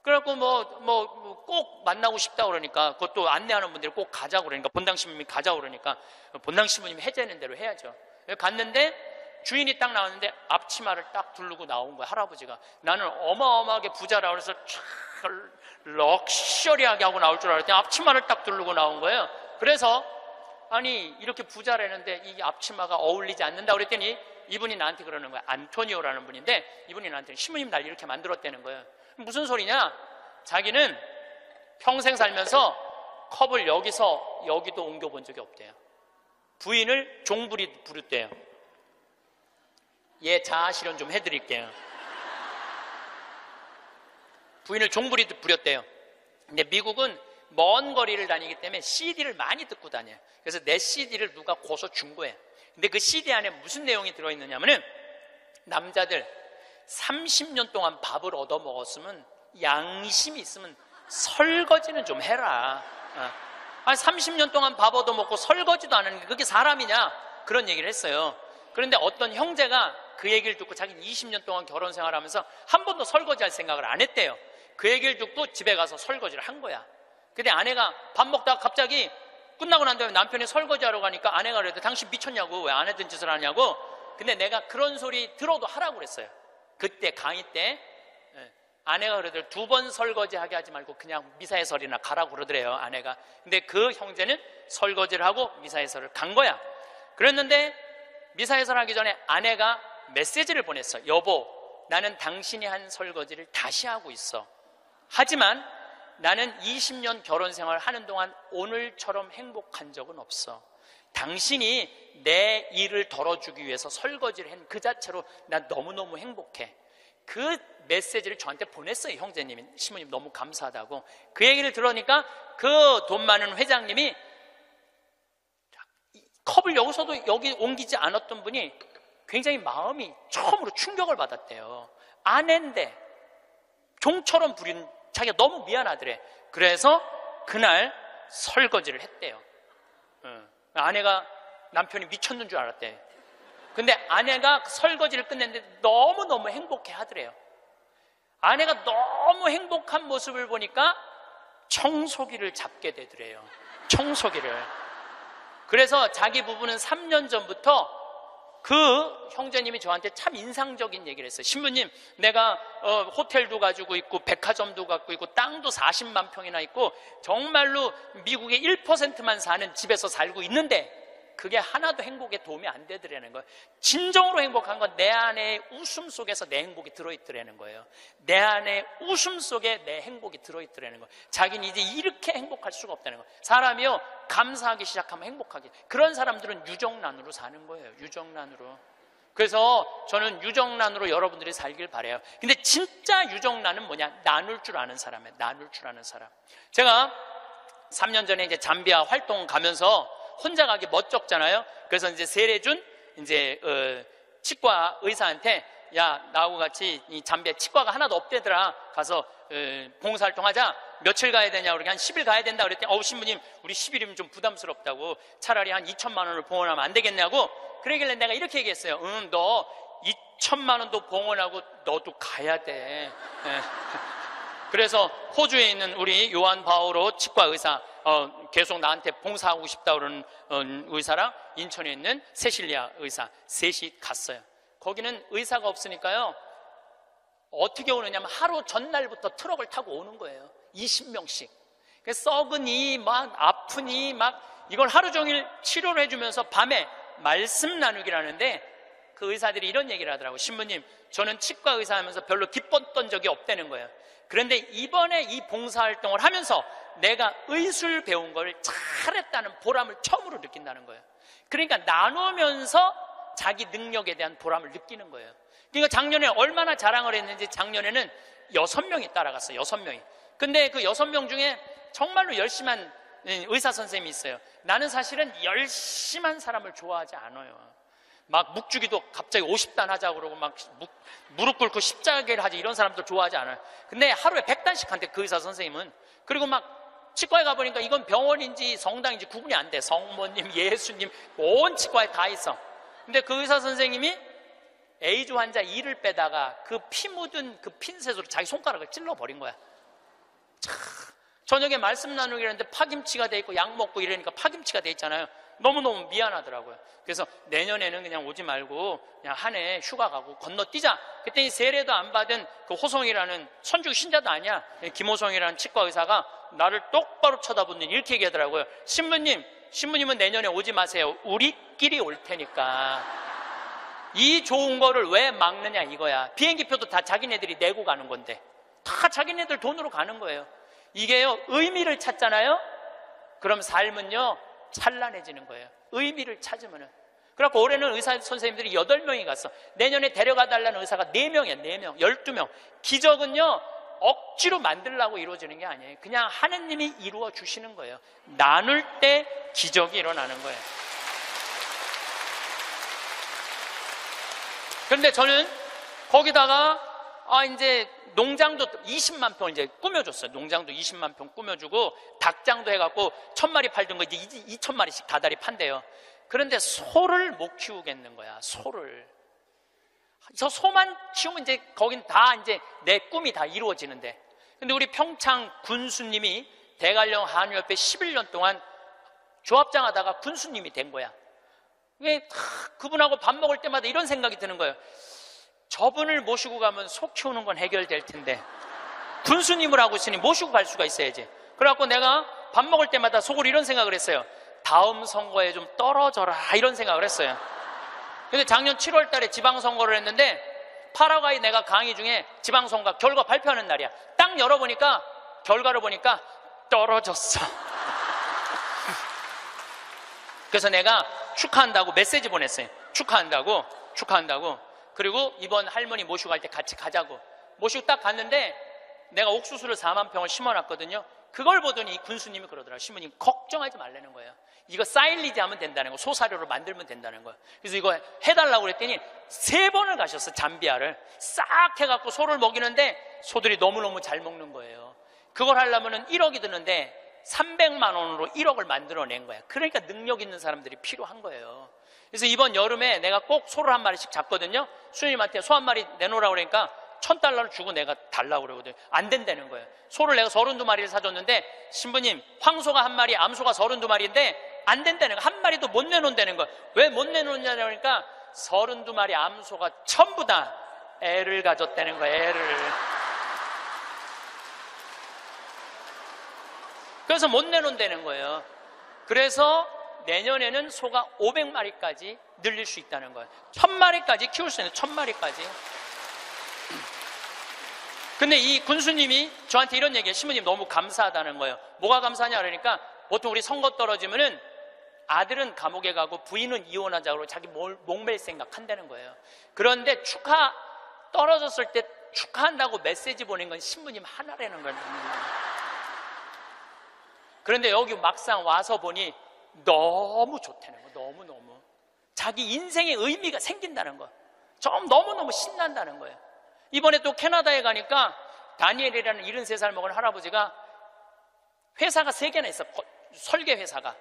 그래갖고 꼭 만나고 싶다 그러니까, 그것도 안내하는 분들이 꼭 가자고 그러니까, 본당신부님이 가자고 그러니까 본당신부님이 해제하는 대로 해야죠. 갔는데 주인이 딱 나왔는데 앞치마를 딱 두르고 나온 거야, 할아버지가. 나는 어마어마하게 부자라 그래서 촥 럭셔리하게 하고 나올 줄 알았더니 앞치마를 딱 두르고 나온 거예요. 그래서 아니 이렇게 부자라는데 이 앞치마가 어울리지 않는다 그랬더니 이분이 나한테 그러는 거야. 안토니오라는 분인데 이분이 나한테 신부님 날 이렇게 만들었다는 거예요. 무슨 소리냐? 자기는 평생 살면서 컵을 여기서 여기도 옮겨본 적이 없대요. 부인을 종부리 부르대요. 예, 자아 실현 좀 해드릴게요. 부인을 종부리 부렸대요. 근데 미국은 먼 거리를 다니기 때문에 CD를 많이 듣고 다녀요. 그래서 내 CD를 누가 고서 준 거예요. 근데 그 CD 안에 무슨 내용이 들어있느냐면은, 남자들 30년 동안 밥을 얻어 먹었으면 양심이 있으면 설거지는 좀 해라. 30년 동안 밥 얻어 먹고 설거지도 안 하는 게 그게 사람이냐? 그런 얘기를 했어요. 그런데 어떤 형제가 그 얘기를 듣고 자기는 20년 동안 결혼 생활하면서 한 번도 설거지할 생각을 안 했대요. 그 얘기를 듣고 집에 가서 설거지를 한 거야. 근데 아내가 밥 먹다가 갑자기 끝나고 난 다음에 남편이 설거지하러 가니까 아내가 그래도 당신 미쳤냐고, 왜 안 했던 짓을 하냐고. 근데 내가 그런 소리 들어도 하라고 그랬어요. 그때 강의 때 아내가 그러더래요. 2번 설거지하게 하지 말고 그냥 미사해설이나 가라고 그러더래요, 아내가. 근데 그 형제는 설거지를 하고 미사해설을 간 거야. 그랬는데 미사해설 하기 전에 아내가 메시지를 보냈어. 여보, 나는 당신이 한 설거지를 다시 하고 있어. 하지만 나는 20년 결혼 생활 하는 동안 오늘처럼 행복한 적은 없어. 당신이 내 일을 덜어주기 위해서 설거지를 한 그 자체로 난 너무너무 행복해. 그 메시지를 저한테 보냈어요, 형제님이. 신부님 너무 감사하다고. 그 얘기를 들으니까 그 돈 많은 회장님이 컵을 여기서도 여기 옮기지 않았던 분이 굉장히 마음이 처음으로 충격을 받았대요. 아내인데 종처럼 부린 자기가 너무 미안하더래. 그래서 그날 설거지를 했대요. 아내가 남편이 미쳤는 줄 알았대. 근데 아내가 설거지를 끝냈는데 너무너무 행복해 하더래요. 아내가 너무 행복한 모습을 보니까 청소기를 잡게 되더래요. 청소기를. 그래서 자기 부부는 3년 전부터 그 형제님이 저한테 참 인상적인 얘기를 했어요. 신부님, 내가 호텔도 가지고 있고 백화점도 갖고 있고 땅도 40만 평이나 있고 정말로 미국의 1%만 사는 집에서 살고 있는데 그게 하나도 행복에 도움이 안 되더라는 거예요. 진정으로 행복한 건 내 안에 웃음 속에서 내 행복이 들어있더라는 거예요. 내 안에 웃음 속에 내 행복이 들어있더라는 거예요. 자기는 이제 이렇게 행복할 수가 없다는 거예요. 사람이요, 감사하기 시작하면 행복하게. 그런 사람들은 유정란으로 사는 거예요. 유정란으로. 그래서 저는 유정란으로 여러분들이 살길 바라요. 근데 진짜 유정란은 뭐냐? 나눌 줄 아는 사람이에요. 나눌 줄 아는 사람. 제가 3년 전에 이제 잠비아 활동 가면서 혼자 가기 멋쩍잖아요. 그래서 이제 세례준 이제 치과 의사한테, 야, 나하고 같이 이 잠비아 치과가 하나도 없대더라. 가서 봉사활동 하자. 며칠 가야 되냐? 그러니까 한 10일 가야 된다 그랬더니, 신부님, 우리 10일이면 좀 부담스럽다고, 차라리 한 2천만 원을 봉헌하면 안 되겠냐고. 그러길래 내가 이렇게 얘기했어요. 너 2천만 원도 봉헌하고 너도 가야 돼. 그래서 호주에 있는 우리 요한 바오로 치과 의사, 계속 나한테 봉사하고 싶다 그러는 의사랑 인천에 있는 세실리아 의사 셋이 갔어요. 거기는 의사가 없으니까요, 어떻게 오느냐면 하루 전날부터 트럭을 타고 오는 거예요. 20명씩. 썩으니 막 아프니 막 이걸 하루 종일 치료를 해주면서 밤에 말씀 나누기라는데, 그 의사들이 이런 얘기를 하더라고요. 신부님, 저는 치과 의사 하면서 별로 기뻤던 적이 없다는 거예요. 그런데 이번에 이 봉사활동을 하면서 내가 의술 배운 걸 잘했다는 보람을 처음으로 느낀다는 거예요. 그러니까 나누면서 자기 능력에 대한 보람을 느끼는 거예요. 그러니까 작년에 얼마나 자랑을 했는지, 작년에는 6명이 따라갔어요. 6명이. 근데 그 6명 중에 정말로 열심한 의사 선생님이 있어요. 나는 사실은 열심한 사람을 좋아하지 않아요. 막 묵주기도 갑자기 50단 하자고 그러고 막 무릎 꿇고 십자가를 하지, 이런 사람들 좋아하지 않아요. 근데 하루에 100단씩 한대, 그 의사 선생님은. 그리고 막 치과에 가보니까 이건 병원인지 성당인지 구분이 안 돼. 성모님, 예수님, 온 치과에 다 있어. 근데 그 의사 선생님이 에이즈 환자 이를 빼다가 그 피 묻은 그 핀셋으로 자기 손가락을 찔러버린 거야. 저녁에 말씀 나누기 했는데 파김치가 돼 있고 약 먹고 이러니까 파김치가 돼 있잖아요. 너무너무 미안하더라고요. 그래서 내년에는 그냥 오지 말고 그냥 한 해 휴가 가고 건너뛰자. 그랬더니 세례도 안 받은 그 호성이라는, 천주교 신자도 아니야, 김호성이라는 치과 의사가 나를 똑바로 쳐다보더니 이렇게 얘기하더라고요. 신부님은 내년에 오지 마세요. 우리끼리 올 테니까. 이 좋은 거를 왜 막느냐 이거야. 비행기표도 다 자기네들이 내고 가는 건데, 다 자기네들 돈으로 가는 거예요. 이게요, 의미를 찾잖아요. 그럼 삶은요 찬란해지는 거예요. 의미를 찾으면은. 그래갖고 올해는 의사 선생님들이 8명이 갔어. 내년에 데려가 달라는 의사가 4명이야. 4명, 12명. 기적은요 억지로 만들려고 이루어지는 게 아니에요. 그냥 하느님이 이루어 주시는 거예요. 나눌 때 기적이 일어나는 거예요. 그런데 저는 거기다가 이제 농장도 20만 평 이제 꾸며줬어요. 농장도 20만 평 꾸며주고 닭장도 해갖고 1000마리 팔던 거 이제 2000마리씩 다달이 판대요. 그런데 소를 못 키우겠는 거야. 소를. 저 소만 키우면 이제 거긴 다 이제 내 꿈이 다 이루어지는데. 근데 우리 평창 군수님이 대관령 한우협회 11년 동안 조합장 하다가 군수님이 된 거야. 그분하고 밥 먹을 때마다 이런 생각이 드는 거예요. 저분을 모시고 가면 소 키우는 건 해결될 텐데 군수님을 하고 있으니 모시고 갈 수가 있어야지. 그래갖고 내가 밥 먹을 때마다 속으로 이런 생각을 했어요. 다음 선거에 좀 떨어져라, 이런 생각을 했어요. 근데 작년 7월 달에 지방선거를 했는데, 파라과이 내가 강의 중에 지방선거 결과 발표하는 날이야. 딱 열어보니까 결과를 보니까 떨어졌어. 그래서 내가 축하한다고 메시지 보냈어요. 축하한다고. 그리고 이번 할머니 모시고 갈 때 같이 가자고. 모시고 딱 갔는데 내가 옥수수를 4만 평을 심어놨거든요. 그걸 보더니 이 군수님이 그러더라고요. 신부님 걱정하지 말라는 거예요. 이거 사일리지 하면 된다는 거, 소사료로 만들면 된다는 거예요. 그래서 이거 해달라고 그랬더니 3번을 가셨어. 잠비아를 싹 해갖고 소를 먹이는데 소들이 너무너무 잘 먹는 거예요. 그걸 하려면 1억이 드는데 300만 원으로 1억을 만들어낸 거야. 그러니까 능력 있는 사람들이 필요한 거예요. 그래서 이번 여름에 내가 꼭 소를 한 마리씩 잡거든요. 수님한테 소 한 마리 내놓으라고 그러니까 $1000를 주고 내가 달라고 그러거든요. 안 된다는 거예요. 소를 내가 32마리를 사줬는데, 신부님 황소가 한 마리, 암소가 32마리인데 안 된다는 거예요. 한 마리도 못 내놓는다는 거예요. 왜 못 내놓느냐고 하니까 32마리 암소가 전부 다 애를 가졌다는 거예요. 애를. 그래서 못 내놓는다는 거예요. 그래서 내년에는 소가 500마리까지 늘릴 수 있다는 거예요. 1000마리까지 키울 수 있는 1000마리까지. 근데 이 군수님이 저한테 이런 얘기해요. 신부님 너무 감사하다는 거예요. 뭐가 감사하냐 그러니까 보통 우리 선거 떨어지면은 아들은 감옥에 가고 부인은 이혼하자고 자기 목맬 생각 한다는 거예요. 그런데 떨어졌을 때 축하한다고 메시지 보낸 건 신부님 하나라는 거예요. 그런데 여기 막상 와서 보니 너무 좋다는 거예요. 너무너무 자기 인생의 의미가 생긴다는 거예요. 좀 너무너무 신난다는 거예요. 이번에 또 캐나다에 가니까 다니엘이라는 73살 먹은 할아버지가 회사가 3개나 있어. 설계 회사가.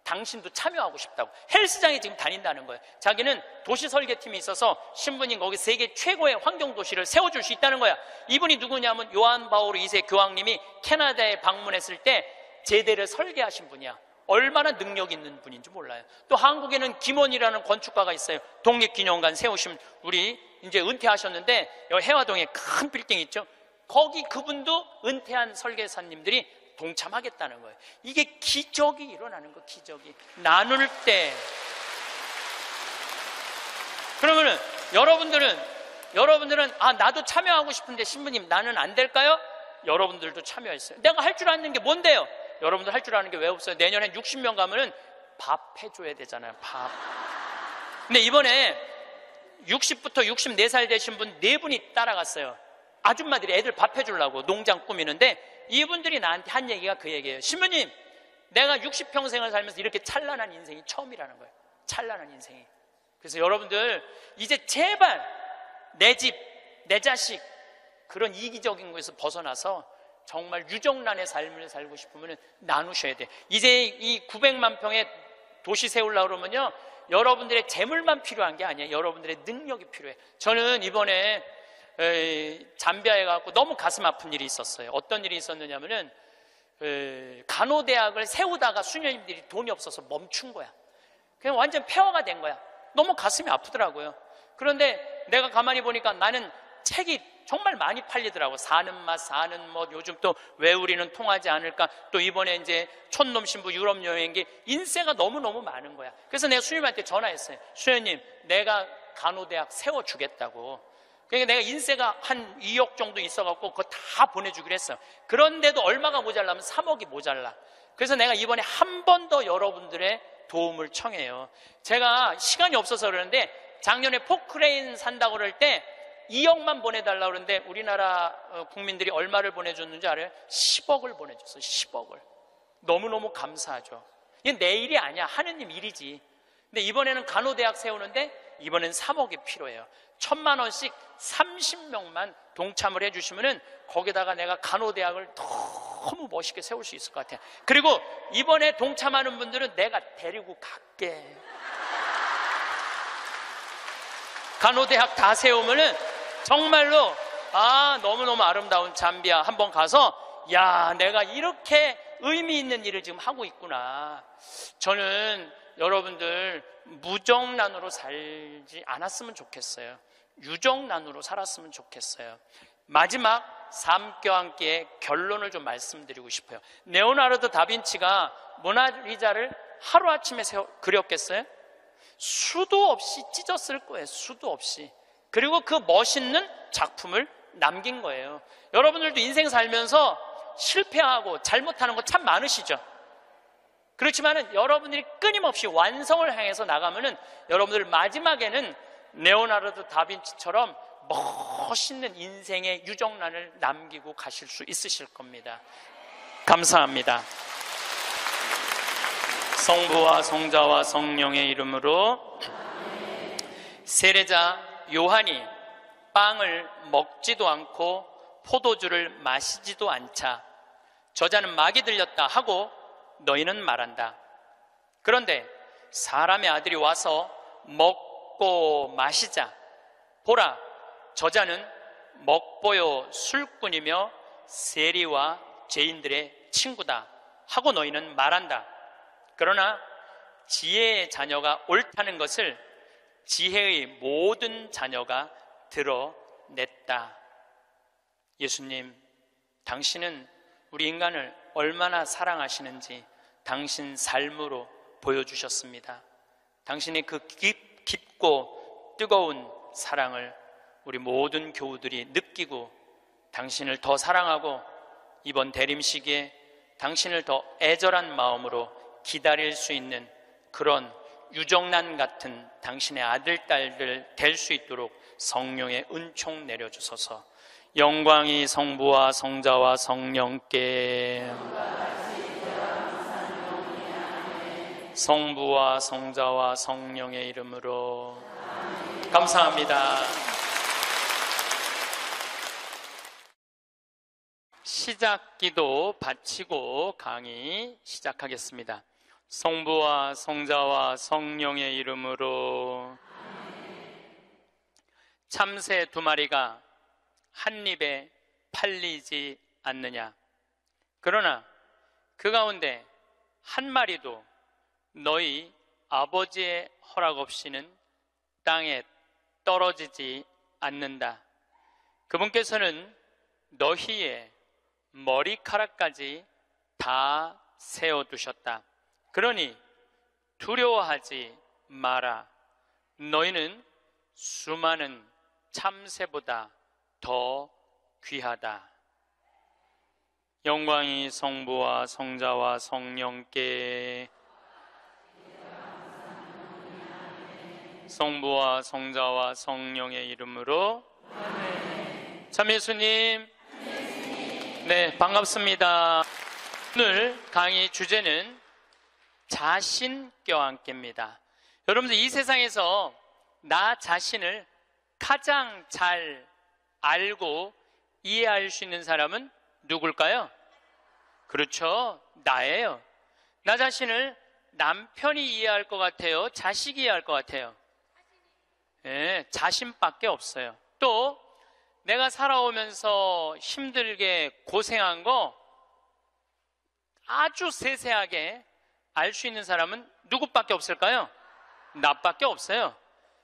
당신도 참여하고 싶다고 헬스장에 지금 다닌다는 거예요. 자기는 도시 설계팀이 있어서 신부님 거기 세계 최고의 환경도시를 세워줄 수 있다는 거야. 이분이 누구냐면 요한 바오로 2세 교황님이 캐나다에 방문했을 때 제대를 설계하신 분이야. 얼마나 능력 있는 분인지 몰라요. 또 한국에는 김원이라는 건축가가 있어요. 독립기념관 세우신 우리 이제 은퇴하셨는데 여기 해화동에 큰 빌딩 있죠. 거기 그분도 은퇴한 설계사님들이 동참하겠다는 거예요. 이게 기적이 일어나는 거예요. 기적이 나눌 때. 그러면은 여러분들은 나도 참여하고 싶은데 신부님 나는 안 될까요? 여러분들도 참여했어요. 내가 할 줄 아는 게 뭔데요? 여러분들 할 줄 아는 게 왜 없어요? 내년에 60명 가면은 밥 해줘야 되잖아요. 밥. 근데 이번에 60부터 64살 되신 분 4분이 따라갔어요. 아줌마들이 애들 밥 해주려고 농장 꾸미는데 이분들이 나한테 한 얘기가 그 얘기예요. 신부님, 내가 60평생을 살면서 이렇게 찬란한 인생이 처음이라는 거예요. 찬란한 인생이. 그래서 여러분들 이제 제발 내 집, 내 자식 그런 이기적인 것에서 벗어나서 정말 유정란의 삶을 살고 싶으면 나누셔야 돼. 이제 이 900만 평의 도시 세우려고 그러면요, 여러분들의 재물만 필요한 게 아니에요. 여러분들의 능력이 필요해. 저는 이번에 잠비아에 가고 너무 가슴 아픈 일이 있었어요. 어떤 일이 있었느냐면은 간호대학을 세우다가 수녀님들이 돈이 없어서 멈춘 거야. 그냥 완전 폐허가 된 거야. 너무 가슴이 아프더라고요. 그런데 내가 가만히 보니까 나는 책이 정말 많이 팔리더라고. 사는 맛, 사는 뭐, 요즘 또 왜 우리는 통하지 않을까, 또 이번에 이제 촌놈 신부 유럽 여행기, 인세가 너무너무 많은 거야. 그래서 내가 수녀님한테 전화했어요. 수녀님, 내가 간호대학 세워주겠다고. 그러니까 내가 인세가 한 2억 정도 있어갖고 그거 다 보내주기로 했어요. 그런데도 얼마가 모자라면 3억이 모자라. 그래서 내가 이번에 한 번 더 여러분들의 도움을 청해요. 제가 시간이 없어서 그러는데 작년에 포크레인 산다고 그럴 때 2억만 보내달라고 그러는데 우리나라 국민들이 얼마를 보내줬는지 알아요? 10억을 보내줬어요. 10억을. 너무너무 감사하죠. 이게 내 일이 아니야. 하느님 일이지. 근데 이번에는 간호대학 세우는데 이번엔 3억이 필요해요. 1000만 원씩 30명만 동참을 해주시면은 거기다가 내가 간호대학을 너무 멋있게 세울 수 있을 것 같아요. 그리고 이번에 동참하는 분들은 내가 데리고 갈게. 간호대학 다 세우면은 정말로 너무너무 아름다운 잠비아 한번 가서 내가 이렇게 의미 있는 일을 지금 하고 있구나. 저는 여러분들 무정란으로 살지 않았으면 좋겠어요. 유정란으로 살았으면 좋겠어요. 마지막 삶과 함께 결론을 좀 말씀드리고 싶어요. 레오나르도 다빈치가 모나리자를 하루아침에 그렸겠어요? 수도 없이 찢었을 거예요. 수도 없이. 그리고 그 멋있는 작품을 남긴 거예요. 여러분들도 인생 살면서 실패하고 잘못하는 거 참 많으시죠? 그렇지만은 여러분들이 끊임없이 완성을 향해서 나가면은 여러분들 마지막에는 레오나르도 다빈치처럼 멋있는 인생의 유정란을 남기고 가실 수 있으실 겁니다. 감사합니다. 성부와 성자와 성령의 이름으로. 세례자 요한이 빵을 먹지도 않고 포도주를 마시지도 않자 저자는 막이 들렸다 하고 너희는 말한다. 그런데 사람의 아들이 와서 먹고 마시자 보라, 저자는 먹보요 술꾼이며 세리와 죄인들의 친구다 하고 너희는 말한다. 그러나 지혜의 자녀가 옳다는 것을 지혜의 모든 자녀가 드러냈다. 예수님, 당신은 우리 인간을 얼마나 사랑하시는지 당신 삶으로 보여주셨습니다. 당신의 그 깊고 뜨거운 사랑을 우리 모든 교우들이 느끼고 당신을 더 사랑하고 이번 대림 시기에 당신을 더 애절한 마음으로 기다릴 수 있는 그런 유정란 같은 당신의 아들, 딸들 될 수 있도록 성령의 은총 내려주소서. 영광이 성부와 성자와 성령께, 성부와 성자와 성령의 이름으로. 감사합니다. 시작기도 바치고 강의 시작하겠습니다. 성부와 성자와 성령의 이름으로. 참새 2마리가 한 입에 팔리지 않느냐. 그러나 그 가운데 한 마리도 너희 아버지의 허락 없이는 땅에 떨어지지 않는다. 그분께서는 너희의 머리카락까지 다 세워두셨다. 그러니 두려워하지 마라. 너희는 수많은 참새보다 더 귀하다. 영광이 성부와 성자와 성령께, 성부와 성자와 성령의 이름으로. 참 예수님. 네, 반갑습니다. 오늘 강의 주제는 자신 껴안기입니다. 여러분들 이 세상에서 나 자신을 가장 잘 알고 이해할 수 있는 사람은 누굴까요? 그렇죠, 나예요. 나 자신을 남편이 이해할 것 같아요? 자식이 이해할 것 같아요? 네, 자신밖에 없어요. 또 내가 살아오면서 힘들게 고생한 거 아주 세세하게 알 수 있는 사람은 누구밖에 없을까요? 나밖에 없어요.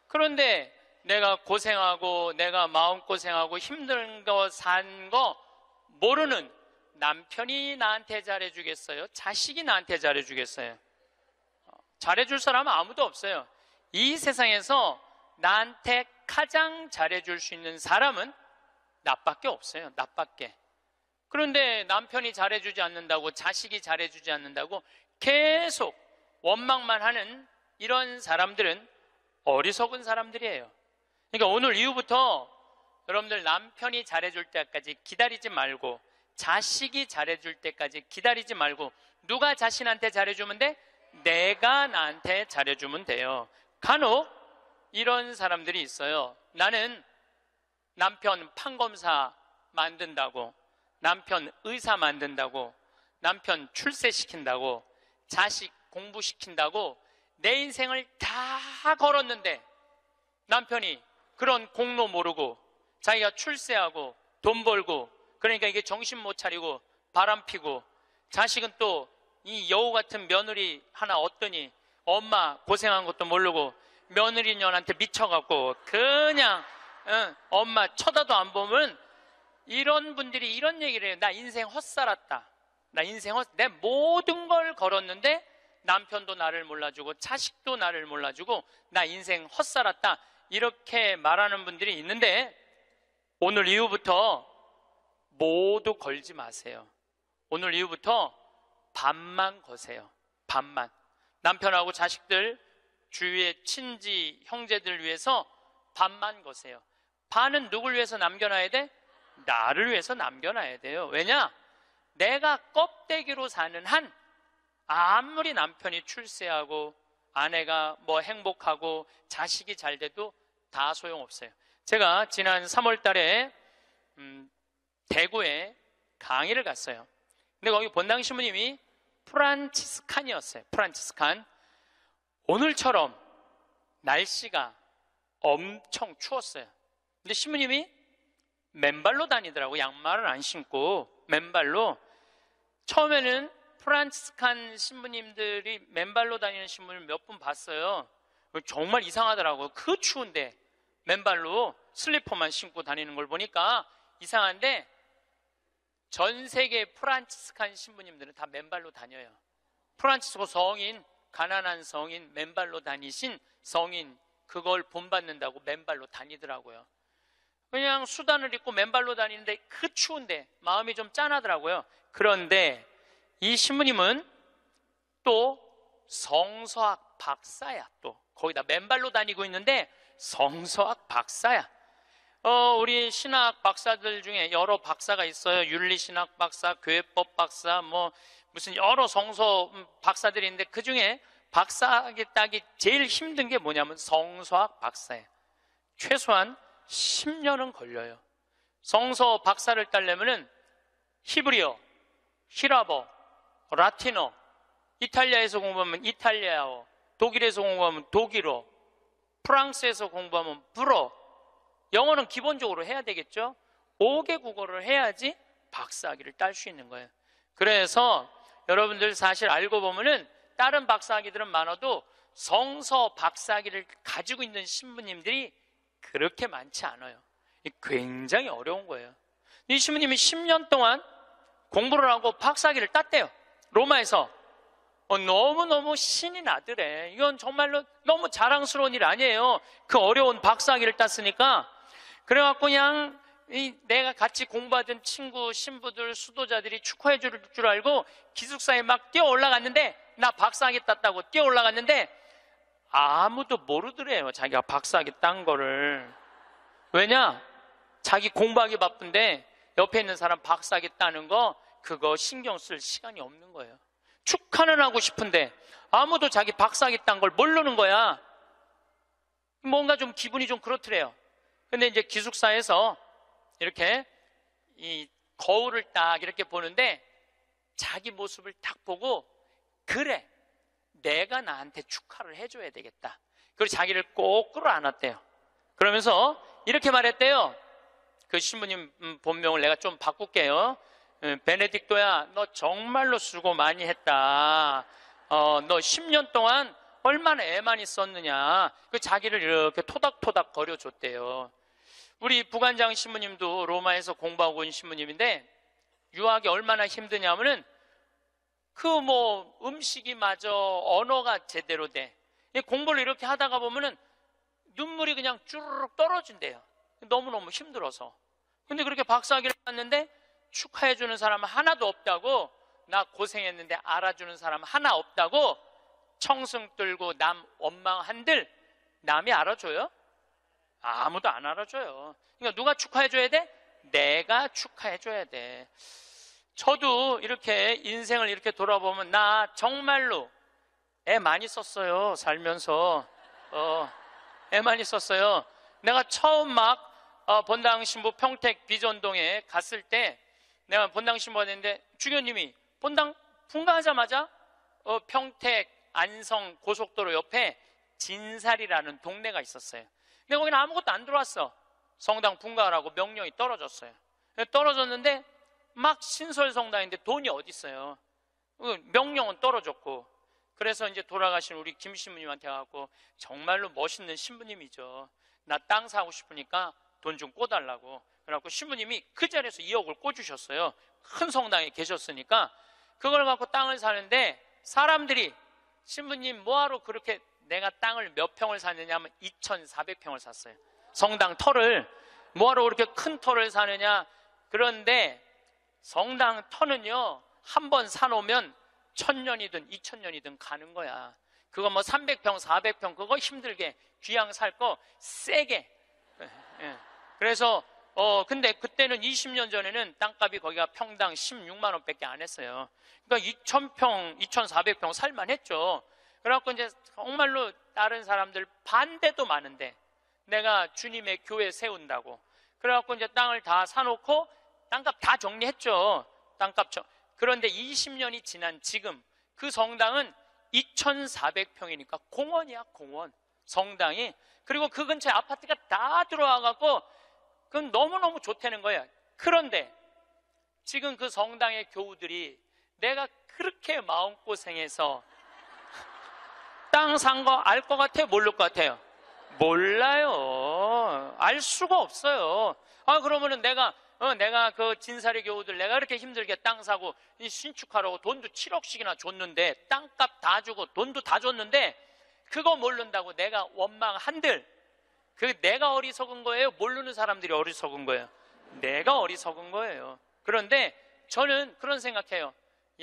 그런데 내가 고생하고 내가 마음고생하고 힘든 거 산 거 모르는 남편이 나한테 잘해주겠어요? 자식이 나한테 잘해주겠어요? 잘해줄 사람은 아무도 없어요. 이 세상에서 나한테 가장 잘해줄 수 있는 사람은 나밖에 없어요. 나밖에. 그런데 남편이 잘해주지 않는다고, 자식이 잘해주지 않는다고 계속 원망만 하는 이런 사람들은 어리석은 사람들이에요. 그러니까 오늘 이후부터 여러분들 남편이 잘해줄 때까지 기다리지 말고, 자식이 잘해줄 때까지 기다리지 말고, 누가 자신한테 잘해주면 돼? 내가 나한테 잘해주면 돼요. 간혹 이런 사람들이 있어요. 나는 남편 판검사 만든다고, 남편 의사 만든다고, 남편 출세시킨다고, 자식 공부시킨다고 내 인생을 다 걸었는데 남편이 그런 공로 모르고 자기가 출세하고 돈 벌고, 그러니까 이게 정신 못 차리고 바람 피고, 자식은 또 이 여우 같은 며느리 하나 얻더니 엄마 고생한 것도 모르고 며느리년한테 미쳐갖고 그냥 엄마 쳐다도 안 보면, 이런 분들이 이런 얘기를 해요. 나 인생 헛살았다. 나 인생 내 모든 걸 걸었는데 남편도 나를 몰라주고 자식도 나를 몰라주고 나 인생 헛살았다. 이렇게 말하는 분들이 있는데, 오늘 이후부터 모두 걸지 마세요. 오늘 이후부터 반만 거세요. 반만. 남편하고 자식들, 주위의 친지, 형제들 위해서 반만 거세요. 반은 누굴 위해서 남겨놔야 돼? 나를 위해서 남겨놔야 돼요. 왜냐? 내가 껍데기로 사는 한 아무리 남편이 출세하고 아내가 뭐 행복하고 자식이 잘 돼도 다 소용없어요. 제가 지난 3월 달에 대구에 강의를 갔어요. 근데 거기 본당 신부님이 프란치스칸이었어요. 프란치스칸. 오늘처럼 날씨가 엄청 추웠어요. 근데 신부님이 맨발로 다니더라고. 양말을 안 신고 맨발로. 처음에는 프란치스칸 신부님들이 맨발로 다니는 신부님을 몇 분 봤어요. 정말 이상하더라고요. 그 추운데 맨발로 슬리퍼만 신고 다니는 걸 보니까 이상한데, 전 세계 프란치스칸 신부님들은 다 맨발로 다녀요. 프란치스코 성인 가난한 성인, 맨발로 다니신 성인, 그걸 본받는다고 맨발로 다니더라고요. 그냥 수단을 입고 맨발로 다니는데 그 추운데 마음이 좀 짠하더라고요. 그런데 이 신부님은 또 성서학 박사야. 또 거기다 맨발로 다니고 있는데 성서학 박사야. 우리 신학 박사들 중에 여러 박사가 있어요. 윤리신학 박사, 교회법 박사, 뭐 무슨 여러 성서 박사들이 있는데 그 중에 박사하기 따기 제일 힘든 게 뭐냐면 성서학 박사예요. 최소한 10년은 걸려요. 성서 박사를 따려면은 히브리어, 히라버, 라틴어, 이탈리아에서 공부하면 이탈리아어, 독일에서 공부하면 독일어, 프랑스에서 공부하면 불어, 영어는 기본적으로 해야 되겠죠. 5개 국어를 해야지 박사학위를 딸 수 있는 거예요. 그래서 여러분들 사실 알고 보면은 다른 박사학위들은 많아도 성서 박사학위를 가지고 있는 신부님들이 그렇게 많지 않아요. 굉장히 어려운 거예요. 이 신부님이 10년 동안 공부를 하고 박사학위를 땄대요. 로마에서. 너무너무 신이 나더래. 이건 정말로 너무 자랑스러운 일 아니에요. 그 어려운 박사학위를 땄으니까. 그래갖고 그냥 내가 같이 공부하던 친구, 신부들, 수도자들이 축하해 줄 줄 알고 기숙사에 막 뛰어 올라갔는데, 나 박사학위 땄다고 뛰어 올라갔는데 아무도 모르더래요. 자기가 박사학위 딴 거를. 왜냐? 자기 공부하기 바쁜데 옆에 있는 사람 박사학위 따는 거 그거 신경 쓸 시간이 없는 거예요. 축하는 하고 싶은데 아무도 자기 박사학위 딴 걸 모르는 거야. 뭔가 좀 기분이 좀 그렇더래요. 근데 이제 기숙사에서 이렇게 이 거울을 딱 이렇게 보는데 자기 모습을 딱 보고, 그래, 내가 나한테 축하를 해줘야 되겠다. 그리고 자기를 꼭 끌어안았대요. 그러면서 이렇게 말했대요. 그 신부님 본명을 내가 좀 바꿀게요. 베네딕토야, 너 정말로 수고 많이 했다. 너 10년 동안 얼마나 애만 있었느냐. 그 자기를 이렇게 토닥토닥 거려줬대요. 우리 부관장 신부님도 로마에서 공부하고 온 신부님인데 유학이 얼마나 힘드냐면은 그 뭐 음식이 마저 언어가 제대로 돼. 공부를 이렇게 하다가 보면은 눈물이 그냥 쭈르륵 떨어진대요. 너무너무 힘들어서. 근데 그렇게 박사학위를 땄는데 축하해주는 사람 하나도 없다고, 나 고생했는데 알아주는 사람 하나 없다고 청승 떨고 남 원망한들 남이 알아줘요? 아무도 안 알아줘요. 그러니까 누가 축하해줘야 돼? 내가 축하해줘야 돼. 저도 이렇게 인생을 이렇게 돌아보면 나 정말로 애 많이 썼어요. 살면서 애 많이 썼어요. 내가 처음 막 본당 신부 평택 비전동에 갔을 때 내가 본당 신부가 됐는데 주교님이 본당 분가하자마자 평택 안성 고속도로 옆에 진살이라는 동네가 있었어요. 근데 거기는 아무것도 안 들어왔어. 성당 분가하라고 명령이 떨어졌어요. 떨어졌는데 막 신설성당인데 돈이 어디 있어요. 명령은 떨어졌고. 그래서 이제 돌아가신 우리 김 신부님한테 가고, 정말로 멋있는 신부님이죠. 나 땅 사고 싶으니까 돈 좀 꿔달라고. 그래갖고 신부님이 그 자리에서 2억을 꿔주셨어요. 큰 성당에 계셨으니까. 그걸 갖고 땅을 사는데 사람들이 신부님 뭐하러 그렇게, 내가 땅을 몇 평을 샀느냐 하면 2,400평을 샀어요. 성당 터를. 뭐하러 그렇게 큰 터를 사느냐. 그런데 성당 터는요, 한 번 사놓으면 1,000년이든 2,000년이든 가는 거야. 그거 뭐 300평 400평 그거 힘들게 귀양 살 거 세게. 그래서 근데 그때는 20년 전에는 땅값이 거기가 평당 16만 원밖에 안 했어요. 그러니까 2,000평 2,400평 살만 했죠. 그래갖고 이제 정말로 다른 사람들 반대도 많은데 내가 주님의 교회 세운다고 그래갖고 이제 땅을 다 사놓고 땅값 다 정리했죠. 그런데 20년이 지난 지금 그 성당은 2,400평이니까 공원이야, 공원. 성당이. 그리고 그 근처에 아파트가 다 들어와갖고 그건 너무너무 좋다는 거예요. 그런데 지금 그 성당의 교우들이 내가 그렇게 마음고생해서 땅 산 거 알 것 같아요? 모를 것 같아요? 몰라요. 알 수가 없어요. 그러면은 내가 내가 그 진사리 교우들 내가 그렇게 힘들게 땅 사고 신축하라고 돈도 7억씩이나 줬는데, 땅값 다 주고 돈도 다 줬는데 그거 모른다고 내가 원망한들, 그 내가 어리석은 거예요? 모르는 사람들이 어리석은 거예요? 내가 어리석은 거예요. 그런데 저는 그런 생각해요.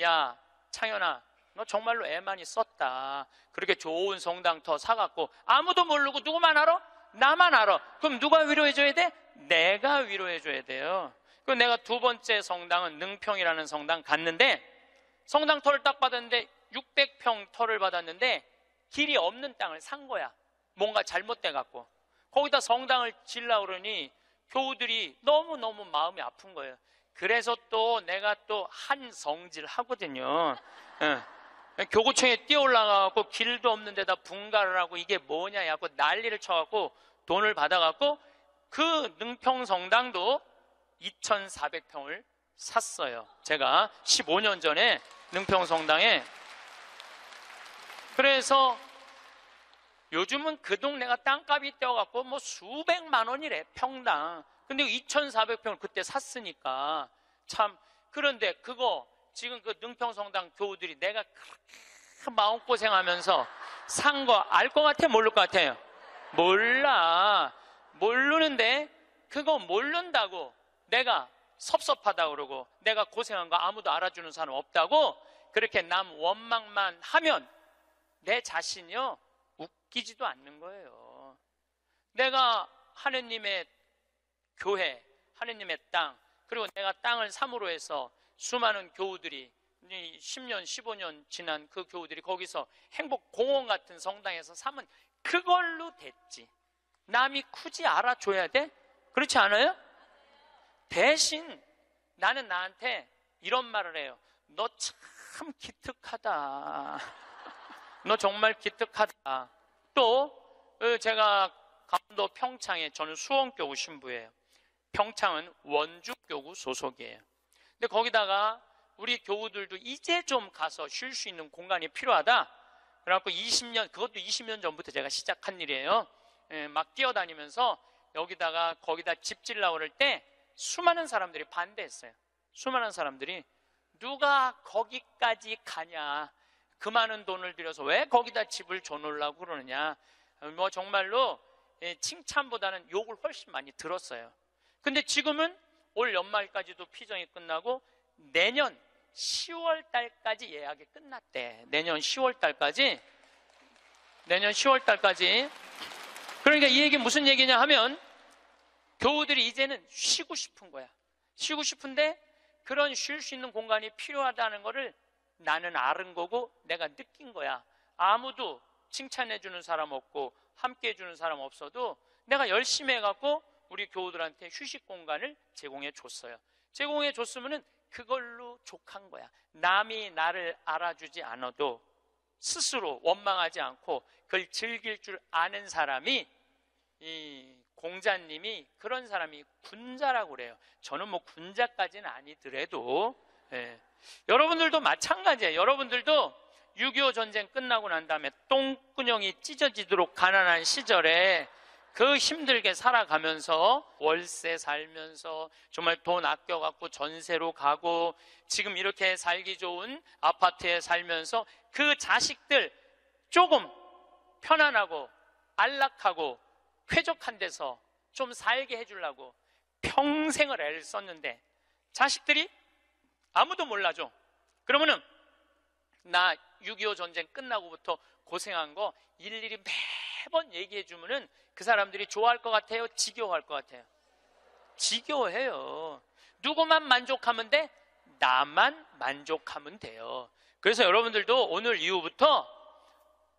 야, 창현아, 너 정말로 애 많이 썼다. 그렇게 좋은 성당터 사갖고 아무도 모르고 누구만 알아? 나만 알아. 그럼 누가 위로해줘야 돼? 내가 위로해줘야 돼요. 그 내가 두 번째 성당은 능평이라는 성당 갔는데, 성당터를 딱 받았는데 600평 터를 받았는데 길이 없는 땅을 산 거야. 뭔가 잘못돼갖고. 거기다 성당을 지으려고 그러니 교우들이 너무너무 마음이 아픈 거예요. 그래서 또 내가 또 한 성질 하거든요. 교구청에 뛰어올라가갖고 길도 없는 데다 분가를 하고 이게 뭐냐 해갖고 난리를 쳐갖고 돈을 받아갖고 그 능평성당도 2,400평을 샀어요. 제가 15년 전에 능평성당에. 그래서 요즘은 그 동네가 땅값이 뛰어갖고 뭐 수백만 원이래, 평당. 근데 2,400평을 그때 샀으니까 참. 그런데 그거 지금 그 능평성당 교우들이 내가 그렇게 마음고생하면서 산 거 알 것 같아? 모를 것 같아요? 몰라. 모르는데 그거 모른다고 내가 섭섭하다고 그러고 내가 고생한 거 아무도 알아주는 사람 없다고 그렇게 남 원망만 하면 내 자신이요 웃기지도 않는 거예요. 내가 하느님의 교회, 하느님의 땅, 그리고 내가 땅을 삼으로 해서 수많은 교우들이 10년, 15년 지난 그 교우들이 거기서 행복공원 같은 성당에서 사면 그걸로 됐지. 남이 굳이 알아줘야 돼? 그렇지 않아요? 대신 나는 나한테 이런 말을 해요. 너 참 기특하다. 너 정말 기특하다. 또 제가 강원도 평창에, 저는 수원교구 신부예요. 평창은 원주교구 소속이에요. 근데 거기다가 우리 교우들도 이제 좀 가서 쉴 수 있는 공간이 필요하다. 그래갖고 20년, 그것도 20년 전부터 제가 시작한 일이에요. 막 뛰어다니면서 여기다가 거기다 집 지으려고 그럴 때 수많은 사람들이 반대했어요. 수많은 사람들이 누가 거기까지 가냐, 그 많은 돈을 들여서 왜 거기다 집을 줘놓으려고 그러느냐, 뭐 정말로 칭찬보다는 욕을 훨씬 많이 들었어요. 근데 지금은 올 연말까지도 피정이 끝나고 내년 10월 달까지 예약이 끝났대. 내년 10월 달까지. 그러니까 이 얘기 무슨 얘기냐 하면 교우들이 이제는 쉬고 싶은 거야. 쉬고 싶은데 그런 쉴 수 있는 공간이 필요하다는 거를 나는 아는 거고 내가 느낀 거야. 아무도 칭찬해 주는 사람 없고 함께 해주는 사람 없어도 내가 열심히 해갖고 우리 교우들한테 휴식 공간을 제공해 줬어요. 제공해 줬으면은 그걸로 족한 거야. 남이 나를 알아주지 않아도 스스로 원망하지 않고 그걸 즐길 줄 아는 사람이, 이 공자님이 그런 사람이 군자라고 그래요. 저는 뭐 군자까지는 아니더라도 여러분들도 마찬가지예요. 여러분들도 6.25 전쟁 끝나고 난 다음에 똥구녕이 찢어지도록 가난한 시절에 그 힘들게 살아가면서 월세 살면서 정말 돈 아껴갖고 전세로 가고 지금 이렇게 살기 좋은 아파트에 살면서 그 자식들 조금 편안하고 안락하고 쾌적한 데서 좀 살게 해주려고 평생을 애를 썼는데 자식들이 아무도 몰라줘. 그러면은 나 6.25 전쟁 끝나고부터 고생한 거 일일이 매번 얘기해 주면은 그 사람들이 좋아할 것 같아요? 지겨워할 것 같아요? 지겨워해요. 누구만 만족하면 돼? 나만 만족하면 돼요. 그래서 여러분들도 오늘 이후부터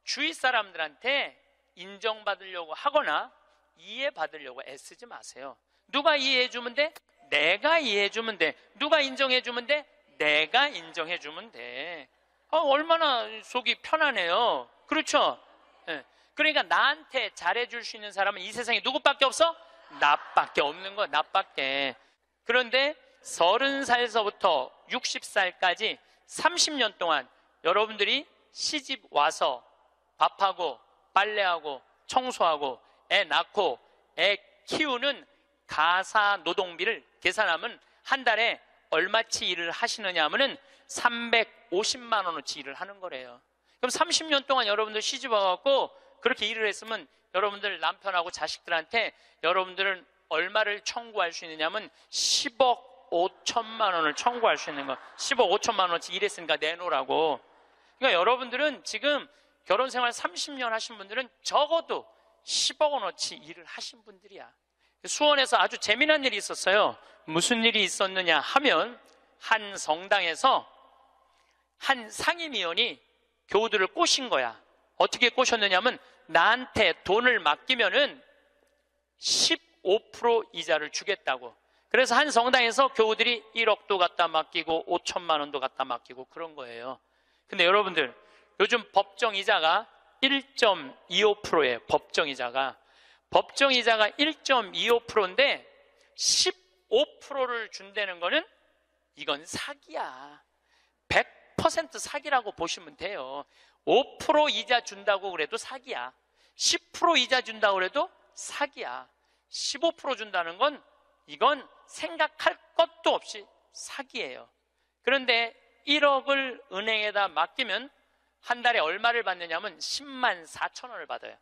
주위 사람들한테 인정받으려고 하거나 이해받으려고 애쓰지 마세요. 누가 이해해주면 돼? 내가 이해해주면 돼. 누가 인정해주면 돼? 내가 인정해주면 돼. 얼마나 속이 편하네요. 그렇죠? 그러니까 나한테 잘해줄 수 있는 사람은 이 세상에 누구밖에 없어? 나밖에 없는 거야. 나밖에. 그런데 30살서부터 60살까지 30년 동안 여러분들이 시집 와서 밥하고 빨래하고 청소하고 애 낳고 애 키우는 가사 노동비를 계산하면 한 달에 얼마치 일을 하시느냐 하면은 350만 원어치 일을 하는 거래요. 그럼 30년 동안 여러분들 시집 와갖고 그렇게 일을 했으면 여러분들 남편하고 자식들한테 여러분들은 얼마를 청구할 수 있느냐면 10억 5천만 원을 청구할 수 있는 거. 10억 5천만 원어치 일했으니까 내놓으라고. 그러니까 여러분들은 지금 결혼 생활 30년 하신 분들은 적어도 10억 원어치 일을 하신 분들이야. 수원에서 아주 재미난 일이 있었어요. 무슨 일이 있었느냐 하면 한 성당에서 한 상임위원이 교우들을 꼬신 거야. 어떻게 꼬셨느냐면 나한테 돈을 맡기면은 15% 이자를 주겠다고. 그래서 한 성당에서 교우들이 1억도 갖다 맡기고 5천만 원도 갖다 맡기고 그런 거예요. 근데 여러분들 요즘 법정이자가 1.25%예요. 법정이자가 1.25%인데 15%를 준다는 거는 이건 사기야. 100% 사기라고 보시면 돼요. 5% 이자 준다고 그래도 사기야. 10% 이자 준다고 그래도 사기야. 15% 준다는 건 이건 생각할 것도 없이 사기예요. 그런데 1억을 은행에다 맡기면 한 달에 얼마를 받느냐면 10만 4천 원을 받아요.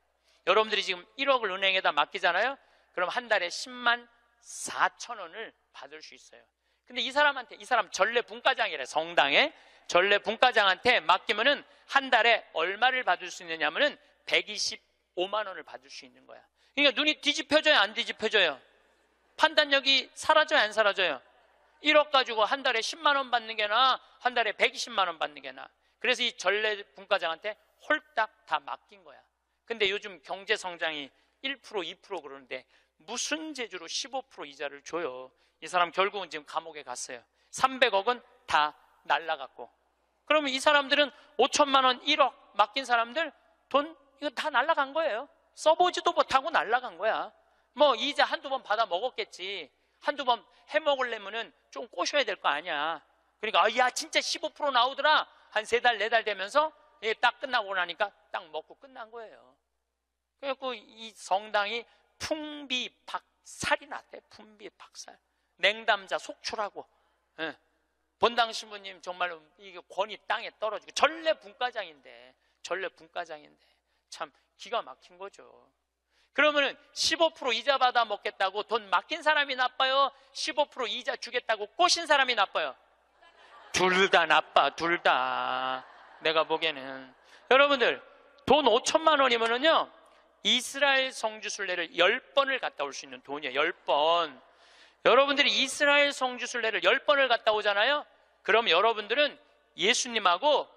여러분들이 지금 1억을 은행에다 맡기잖아요. 그럼 한 달에 10만 4천 원을 받을 수 있어요. 근데 이 사람 전례 분과장이래. 성당에 전례 분과장한테 맡기면은 한 달에 얼마를 받을 수 있느냐면은 125만 원을 받을 수 있는 거야. 그러니까 눈이 뒤집혀져요, 안 뒤집혀져요? 판단력이 사라져요, 안 사라져요? 1억 가지고 한 달에 10만 원 받는 게 나아, 한 달에 120만 원 받는 게 나아. 그래서 이 전례 분과장한테 홀딱 다 맡긴 거야. 근데 요즘 경제 성장이 1%, 2% 그러는데 무슨 재주로 15% 이자를 줘요? 이 사람 결국은 지금 감옥에 갔어요. 300억은 다 날라갔고. 그러면 이 사람들은 5천만 원, 1억 맡긴 사람들 돈 이거 다 날라간 거예요. 써보지도 못하고 날라간 거야. 뭐 이자 한두 번 받아 먹었겠지. 한두 번 해먹으려면은 좀 꼬셔야 될 거 아니야. 그러니까 야 진짜 15% 나오더라. 한 3달, 4달 되면서 딱 끝나고 나니까 딱 먹고 끝난 거예요. 그래갖고 이 성당이 풍비박살이 났대. 풍비박살. 냉담자 속출하고. 본당 신부님 정말로 이게 권위 땅에 떨어지고 전례 분과장인데 참 기가 막힌 거죠. 그러면은 15% 이자 받아 먹겠다고 돈 맡긴 사람이 나빠요? 15% 이자 주겠다고 꼬신 사람이 나빠요? 둘 다 나빠, 둘 다. 내가 보기에는. 여러분들, 돈 5천만 원이면은요, 이스라엘 성지순례를 10번을 갔다 올 수 있는 돈이에요. 10번. 여러분들이 이스라엘 성지순례를 10번을 갔다 오잖아요? 그럼 여러분들은 예수님하고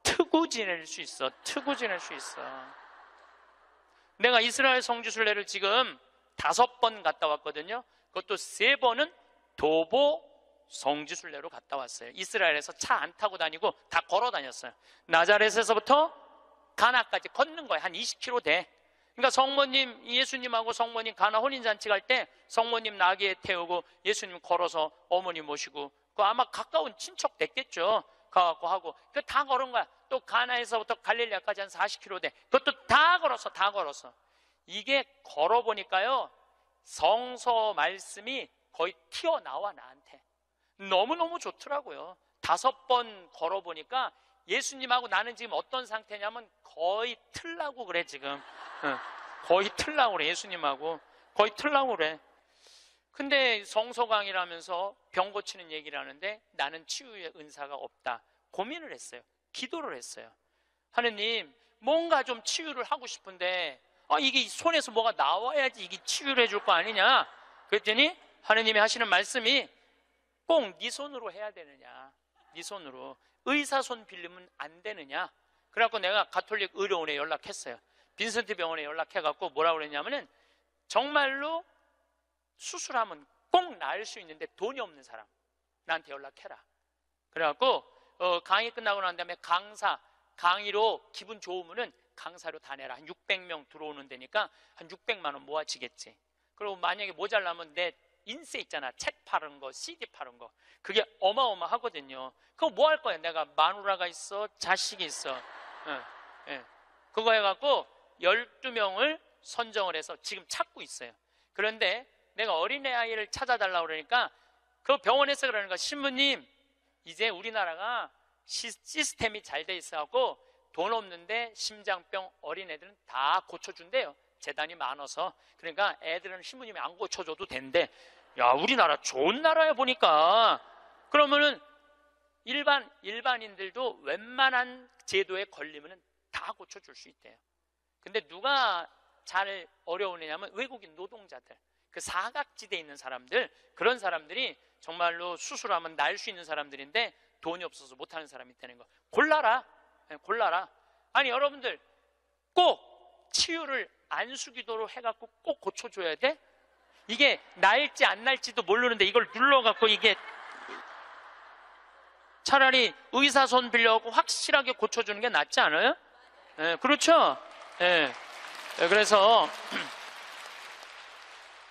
트고 지낼 수 있어. 트고 지낼 수 있어. 내가 이스라엘 성지순례를 지금 5번 갔다 왔거든요. 그것도 3번은 도보 성지순례로 갔다 왔어요. 이스라엘에서 차 안 타고 다니고 다 걸어 다녔어요. 나자렛에서부터 가나까지 걷는 거예요. 한 20km 돼. 그러니까 성모님, 예수님하고 성모님 가나 혼인잔치 갈 때 성모님 나귀에 태우고 예수님 걸어서 어머니 모시고 그 아마 가까운 친척 됐겠죠. 가갖고 하고 그 다 걸은 거야. 또 가나에서부터 갈릴리아까지 한 40km 돼. 그것도 다 걸었어. 이게 걸어보니까요 성서 말씀이 거의 튀어나와 나한테. 너무너무 좋더라고요. 5번 걸어보니까 예수님하고 나는 지금 어떤 상태냐면 거의 틀라고 그래 지금. 거의 틀라고 그래. 예수님하고 거의 틀라고 그래. 근데 성서강이라면서 병 고치는 얘기를 하는데 나는 치유의 은사가 없다. 고민을 했어요. 기도를 했어요. 하느님 뭔가 좀 치유를 하고 싶은데 이게 손에서 뭐가 나와야지 이게 치유를 해줄 거 아니냐. 그랬더니 하느님이 하시는 말씀이 꼭 네 손으로 해야 되느냐. 네 손으로. 의사 손 빌리면 안 되느냐. 그래갖고 내가 가톨릭 의료원에 연락했어요. 빈센트 병원에 연락해갖고 뭐라고 그랬냐면은 정말로 수술하면 꼭 나을 수 있는데 돈이 없는 사람 나한테 연락해라. 그래갖고 강의 끝나고 난 다음에 강의로 기분 좋으면은 강사료 다 내라. 한 600명 들어오는 데니까 한 600만 원 모아지겠지. 그리고 만약에 모자라면 내 인쇄 있잖아. 책 파는 거, CD 파는 거. 그게 어마어마하거든요. 그거 뭐 할 거야? 내가 마누라가 있어, 자식이 있어. 그거 해갖고 12명을 선정을 해서 지금 찾고 있어요. 그런데 내가 어린애 아이를 찾아달라고 그러니까 그 병원에서 그러는 거야. 신부님, 이제 우리나라가 시스템이 잘 돼 있어갖고 돈 없는데 심장병 어린애들은 다 고쳐준대요. 재단이 많아서. 그러니까 애들은 신부님이 안 고쳐줘도 된대. 야, 우리나라 좋은 나라야 보니까. 그러면은 일반인들도 웬만한 제도에 걸리면은 다 고쳐줄 수 있대요. 근데 누가 잘 어려우냐면 외국인 노동자들, 그 사각지대에 있는 사람들, 그런 사람들이 정말로 수술하면 날 수 있는 사람들인데 돈이 없어서 못하는 사람이 있다는 거. 골라라. 골라라. 아니, 여러분들 꼭 치유를 안수기도로 해갖고 꼭 고쳐줘야 돼? 이게 날지 안 날지도 모르는데 이걸 눌러갖고 이게 차라리 의사 손 빌려갖고 확실하게 고쳐주는 게 낫지 않아요? 그렇죠? 그래서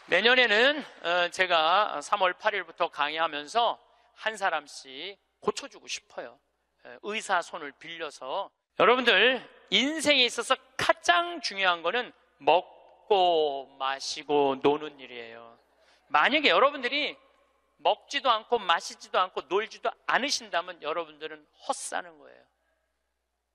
내년에는 제가 3월 8일부터 강의하면서 한 사람씩 고쳐주고 싶어요. 의사 손을 빌려서. 여러분들 인생에 있어서 가장 중요한 거는 먹고 마시고 노는 일이에요. 만약에 여러분들이 먹지도 않고 마시지도 않고 놀지도 않으신다면 여러분들은 헛사는 거예요.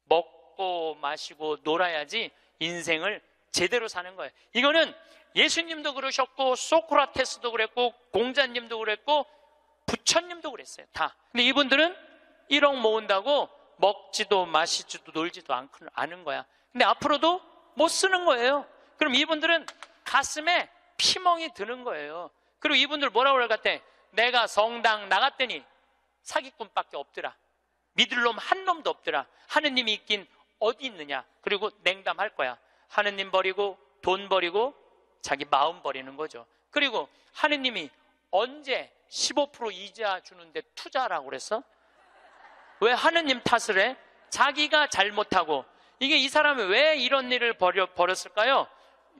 먹고 마시고 놀아야지 인생을 제대로 사는 거예요. 이거는 예수님도 그러셨고 소크라테스도 그랬고 공자님도 그랬고 부처님도 그랬어요. 다. 근데 이분들은 1억 모은다고 먹지도 마시지도 놀지도 않은 거야. 근데 앞으로도 못 쓰는 거예요. 그럼 이분들은 가슴에 피멍이 드는 거예요. 그리고 이분들 뭐라고 그럴 것 같아? 내가 성당 나갔더니 사기꾼밖에 없더라. 믿을 놈 한 놈도 없더라. 하느님이 있긴 어디 있느냐. 그리고 냉담할 거야. 하느님 버리고 돈 버리고 자기 마음 버리는 거죠. 그리고 하느님이 언제 15% 이자 주는데 투자라고 그랬어? 왜 하느님 탓을 해? 자기가 잘못하고. 이게 이 사람이 왜 이런 일을 벌였을까요?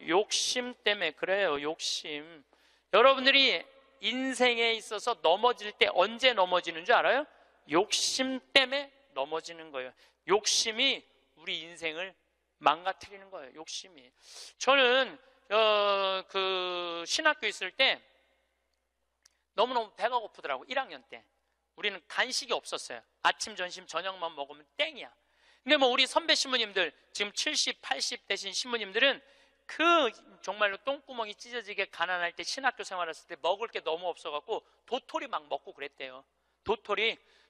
욕심 때문에 그래요. 욕심. 여러분들이 인생에 있어서 넘어질 때 언제 넘어지는 줄 알아요? 욕심 때문에 넘어지는 거예요. 욕심이 우리 인생을 망가뜨리는 거예요. 욕심이. 저는 그 신학교 있을 때 너무너무 배가 고프더라고. 1학년 때 우리는 간식이 없었어요. 아침, 점심, 저녁만 먹으면 땡이야. 근데 뭐 우리 선배 신부님들, 지금 70, 80 되신 신부님들은 그 정말로 똥구멍이 찢어지게 가난할 때 신학교 생활했을 때 먹을 게 너무 없어갖고 도토리 막 먹고 그랬대요.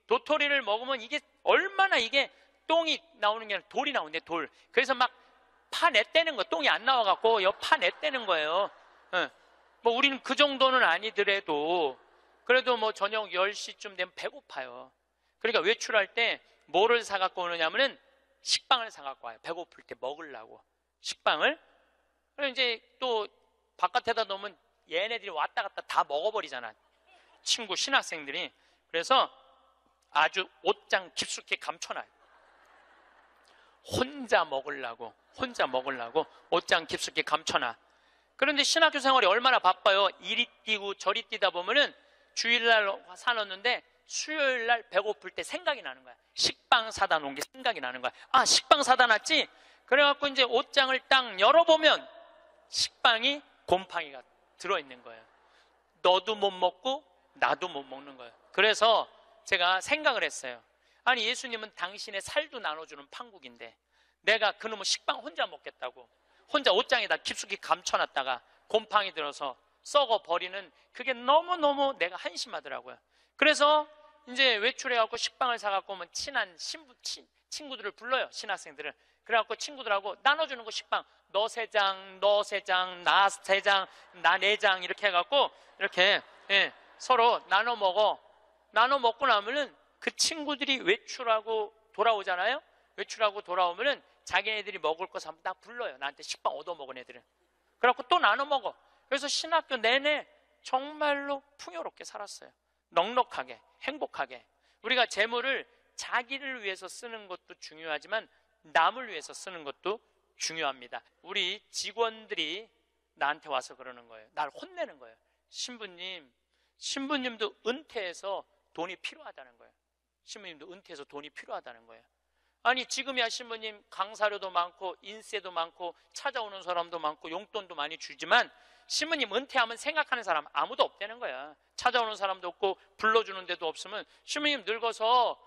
도토리를 먹으면 이게 얼마나 이게 똥이 나오는 게 아니라 돌이 나오는데 돌. 그래서 막 파냈다는 거. 똥이 안 나와갖고 파냈다는 거예요. 뭐 우리는 그 정도는 아니더라도 그래도 뭐 저녁 10시쯤 되면 배고파요. 그러니까 외출할 때 뭐를 사갖고 오느냐면은 식빵을 사갖고 와요. 배고플 때 먹으려고 식빵을. 그럼 이제 또 바깥에다 놓으면 얘네들이 왔다 갔다 다 먹어버리잖아. 친구 신학생들이. 그래서 아주 옷장 깊숙이 감춰놔요. 혼자 먹으려고 옷장 깊숙이 감춰놔. 그런데 신학교 생활이 얼마나 바빠요. 이리 뛰고 저리 뛰다 보면은 주일날 사놓는데 수요일날 배고플 때 생각이 나는 거야. 식빵 사다 놓은 게 생각이 나는 거야. 아, 식빵 사다 놨지? 그래갖고 이제 옷장을 딱 열어보면 식빵이 곰팡이가 들어있는 거예요. 너도 못 먹고 나도 못 먹는 거예요. 그래서 제가 생각을 했어요. 아니, 예수님은 당신의 살도 나눠주는 판국인데 내가 그놈의 식빵 혼자 먹겠다고 혼자 옷장에다 깊숙이 감춰놨다가 곰팡이 들어서 썩어버리는 그게 너무너무 내가 한심하더라고요. 그래서 이제 외출해갖고 식빵을 사갖고 오면 친한 친구들을 불러요. 신학생들을. 그래갖고 친구들하고 나눠주는 거 식빵. 너 3장, 너 3장, 나 3장, 나 4장 이렇게 해갖고 이렇게 서로 나눠 먹어. 나눠 먹고 나면은 그 친구들이 외출하고 돌아오잖아요. 외출하고 돌아오면은 자기네들이 먹을 거 사면 딱 불러요. 나한테 식빵 얻어먹은 애들은. 그래갖고 또 나눠 먹어. 그래서 신학교 내내 정말로 풍요롭게 살았어요. 넉넉하게, 행복하게. 우리가 재물을 자기를 위해서 쓰는 것도 중요하지만 남을 위해서 쓰는 것도 중요합니다. 우리 직원들이 나한테 와서 그러는 거예요. 날 혼내는 거예요. 신부님도 은퇴해서 돈이 필요하다는 거예요. 신부님도 은퇴해서 돈이 필요하다는 거예요. 아니 지금이야 신부님 강사료도 많고 인세도 많고 찾아오는 사람도 많고 용돈도 많이 주지만 신부님 은퇴하면 생각하는 사람 아무도 없다는 거야. 찾아오는 사람도 없고 불러주는 데도 없으면 신부님 늙어서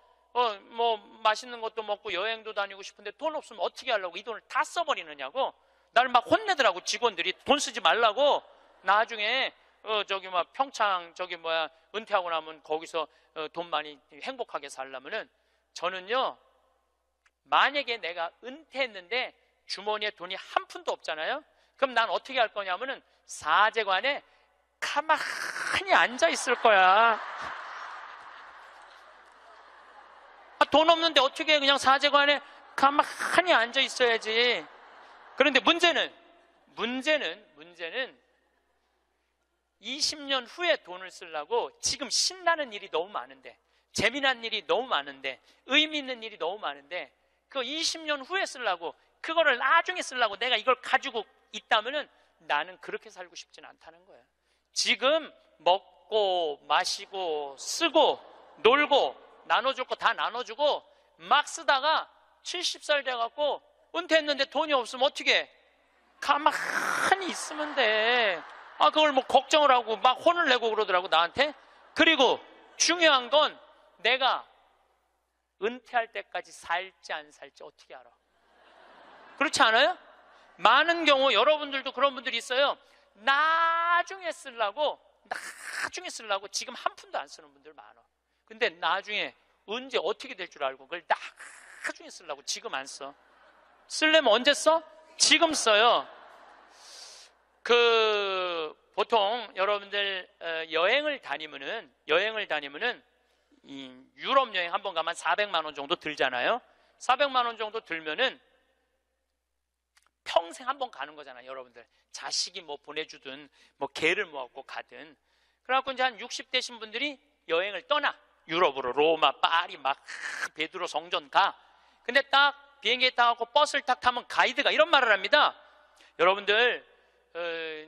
뭐 맛있는 것도 먹고 여행도 다니고 싶은데 돈 없으면 어떻게 하려고 이 돈을 다 써버리느냐고. 나를 막 혼내더라고. 직원들이 돈 쓰지 말라고. 나중에 저기 막 평창 저기 뭐야 은퇴하고 나면 거기서 돈 많이 행복하게 살려면은 저는요, 만약에 내가 은퇴했는데 주머니에 돈이 한 푼도 없잖아요. 그럼 난 어떻게 할 거냐면은 사제관에 가만히 앉아 있을 거야. 돈 없는데 어떻게 그냥 사제관에 가만히 앉아 있어야지. 그런데 문제는 20년 후에 돈을 쓰려고 지금 신나는 일이 너무 많은데, 재미난 일이 너무 많은데, 의미 있는 일이 너무 많은데, 그 20년 후에 쓰려고, 그거를 나중에 쓰려고 내가 이걸 가지고 있다면은 나는 그렇게 살고 싶진 않다는 거예요. 지금 먹고 마시고 쓰고 놀고 나눠줄 거 다 나눠주고 막 쓰다가 70살 돼갖고 은퇴했는데 돈이 없으면 어떻게 해? 가만히 있으면 돼. 그걸 뭐 걱정을 하고 막 혼을 내고 그러더라고 나한테. 그리고 중요한 건 내가 은퇴할 때까지 살지 안 살지 어떻게 알아? 그렇지 않아요? 많은 경우 여러분들도 그런 분들이 있어요. 나중에 쓰려고 지금 한 푼도 안 쓰는 분들 많아. 근데 나중에 언제 어떻게 될 줄 알고 그걸 나중에 쓰려고 지금 안 써. 쓰려면 언제 써? 지금 써요. 보통 여러분들 여행을 다니면은 이 유럽 여행 한번 가면 400만 원 정도 들잖아요. 400만 원 정도 들면은 평생 한번 가는 거잖아요. 여러분들 자식이 뭐 보내주든 뭐 개를 모았고 가든. 그래갖고 이제 한 60대신 분들이 여행을 떠나. 유럽으로 로마, 파리 막 베드로 성전 가. 근데 딱 비행기에 타고 버스를 딱 타면 가이드가 이런 말을 합니다. 여러분들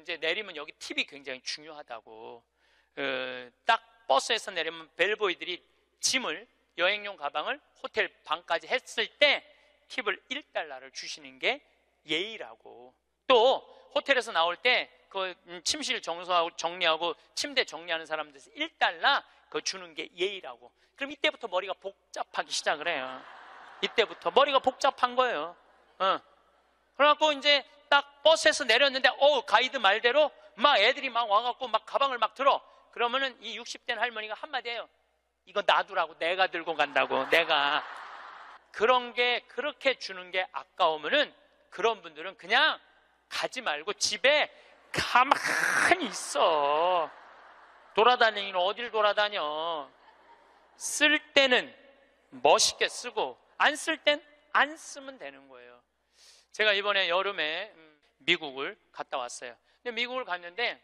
이제 내리면 여기 팁이 굉장히 중요하다고. 딱 버스에서 내리면 벨보이들이 짐을, 여행용 가방을 호텔 방까지 했을 때 팁을 1달러를 주시는 게 예의라고. 또 호텔에서 나올 때 그 침실 정리하고 침대 정리하는 사람들에서 1달러 그거 주는 게 예의라고. 그럼 이때부터 머리가 복잡하기 시작을 해요. 이때부터 머리가 복잡한 거예요. 그래갖고 이제 딱 버스에서 내렸는데 가이드 말대로 막 애들이 막 와갖고 막 가방을 막 들어. 그러면은 이 60대 할머니가 한마디 해요. 이거 놔두라고. 내가 들고 간다고. 내가. 그런 게 그렇게 주는 게 아까우면은 그런 분들은 그냥 가지 말고 집에 가만히 있어. 돌아다니기는 어딜 돌아다녀. 쓸 때는 멋있게 쓰고 안 쓸 땐 안 쓰면 되는 거예요. 제가 이번에 여름에 미국을 갔다 왔어요. 근데 미국을 갔는데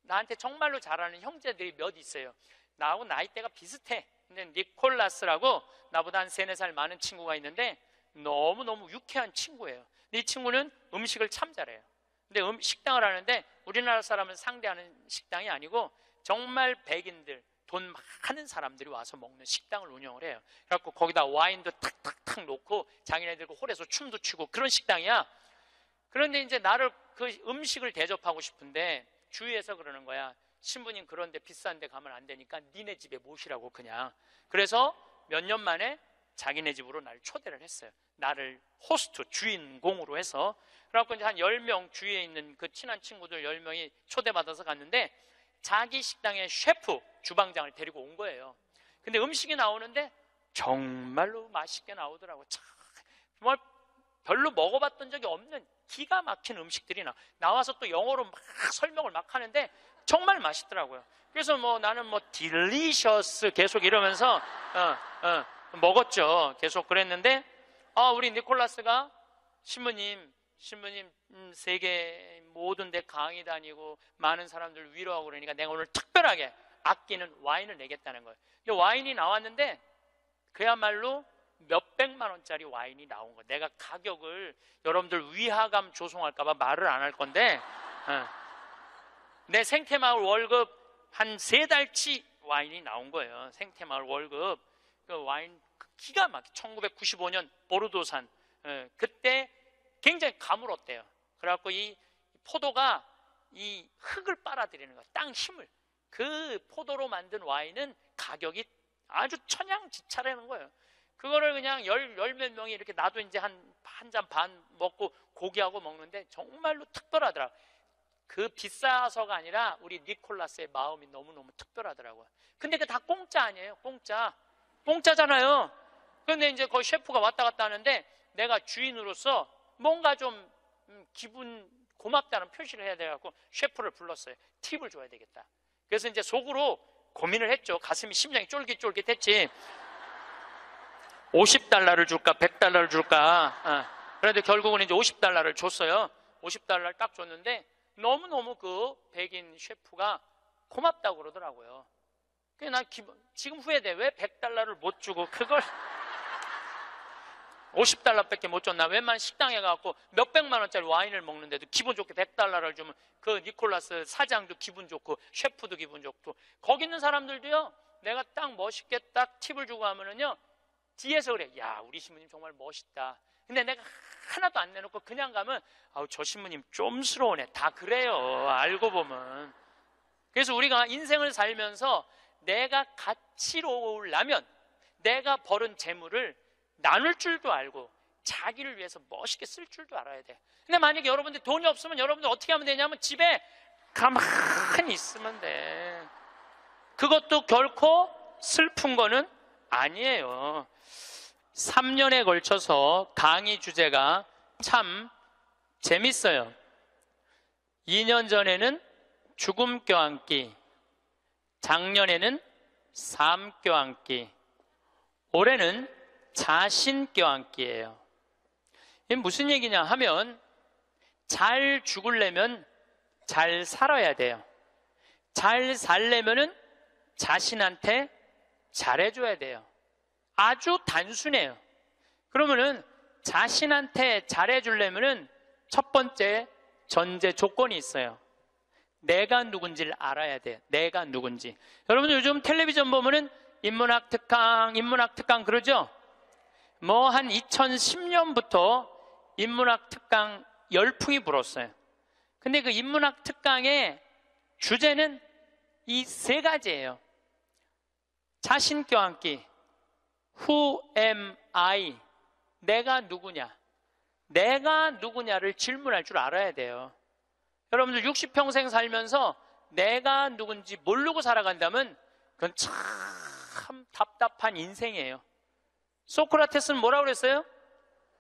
나한테 정말로 잘하는 형제들이 몇 있어요. 나하고 나이대가 비슷해. 근데 니콜라스라고 나보다 한 3, 4살 많은 친구가 있는데 너무너무 유쾌한 친구예요. 근데 이 친구는 음식을 참 잘해요. 근데 식당을 하는데 우리나라 사람을 상대하는 식당이 아니고 정말 백인들, 돈 많은 사람들이 와서 먹는 식당을 운영을 해요. 그래갖고 거기다 와인도 탁탁탁 놓고 자기네들 홀에서 춤도 추고 그런 식당이야. 그런데 이제 나를 그 음식을 대접하고 싶은데 주위에서 그러는 거야. 신부님 그런데 비싼 데 가면 안 되니까 니네 집에 모시라고 그냥. 그래서 몇 년 만에 자기네 집으로 날 초대를 했어요. 나를 호스트, 주인공으로 해서. 그래갖고 이제 한 10명 주위에 있는 그 친한 친구들 10명이 초대받아서 갔는데 자기 식당의 셰프, 주방장을 데리고 온 거예요. 근데 음식이 나오는데 정말로 맛있게 나오더라고. 정말 별로 먹어봤던 적이 없는 기가 막힌 음식들이 나와서 또 영어로 막 설명을 막 하는데 정말 맛있더라고요. 그래서 뭐 나는 뭐 딜리셔스 계속 이러면서 먹었죠. 계속 그랬는데 우리 니콜라스가 신부님 세계 모든 데 강의 다니고 많은 사람들 위로하고 그러니까 내가 오늘 특별하게 아끼는 와인을 내겠다는 거예요. 근데 와인이 나왔는데 그야말로 몇백만 원짜리 와인이 나온 거예요. 내가 가격을 여러분들 위화감 조성할까봐 말을 안 할 건데 내 생태마을 월급 한 3달치 와인이 나온 거예요. 생태마을 월급. 그 와인 기가 막히게 1995년 보르도산 그때 굉장히 가물었대요. 그래갖고 이 포도가 이 흙을 빨아들이는 거야. 땅 힘을. 그 포도로 만든 와인은 가격이 아주 천양지차라는 거예요. 그거를 그냥 열 몇 명이 이렇게 나도 이제 한 잔 반 먹고 고기하고 먹는데 정말로 특별하더라. 그 비싸서가 아니라 우리 니콜라스의 마음이 너무너무 특별하더라고요. 근데 그 다 공짜 아니에요. 공짜잖아요. 그런데 이제 거기 셰프가 왔다 갔다 하는데 내가 주인으로서 뭔가 좀 기분 고맙다는 표시를 해야 돼갖고 셰프를 불렀어요. 팁을 줘야 되겠다. 그래서 이제 속으로 고민을 했죠. 가슴이 심장이 쫄깃쫄깃했지. 50달러를 줄까 100달러를 줄까. 그런데 결국은 이제 50달러를 줬어요. 50달러를 딱 줬는데 너무너무 그 백인 셰프가 고맙다고 그러더라고요. 그래서 난 지금 후회돼. 왜 100달러를 못 주고 그걸 50달러밖에 못 줬나. 웬만한 식당에 가서 몇백만 원짜리 와인을 먹는데도 기분 좋게 100달러를 주면 그 니콜라스 사장도 기분 좋고 셰프도 기분 좋고 거기 있는 사람들도요. 내가 딱 멋있게 딱 팁을 주고 하면은요. 뒤에서 그래. 야, 우리 신부님 정말 멋있다. 근데 내가 하나도 안 내놓고 그냥 가면 아우, 저 신부님 좀스러우네. 다 그래요. 알고 보면. 그래서 우리가 인생을 살면서 내가 가치로우려면 내가 벌은 재물을 나눌 줄도 알고 자기를 위해서 멋있게 쓸 줄도 알아야 돼. 근데 만약에 여러분들 돈이 없으면 여러분들 어떻게 하면 되냐면 집에 가만히 있으면 돼. 그것도 결코 슬픈 거는 아니에요. 3년에 걸쳐서 강의 주제가 참 재밌어요. 2년 전에는 죽음 껴안기, 작년에는 삶 껴안기, 올해는 자신 껴안기예요. 이게 무슨 얘기냐 하면 잘 죽으려면 잘 살아야 돼요. 잘 살려면은 자신한테 잘해줘야 돼요. 아주 단순해요. 그러면은 자신한테 잘해주려면은 첫 번째 전제 조건이 있어요. 내가 누군지를 알아야 돼요. 내가 누군지. 여러분들 요즘 텔레비전 보면은 인문학 특강 그러죠? 뭐 한 2010년부터 인문학 특강 열풍이 불었어요. 근데 그 인문학 특강의 주제는 이 세 가지예요. 자신 껴안기, Who am I? 내가 누구냐? 내가 누구냐를 질문할 줄 알아야 돼요. 여러분들 60평생 살면서 내가 누군지 모르고 살아간다면 그건 참 답답한 인생이에요. 소크라테스는 뭐라고 그랬어요?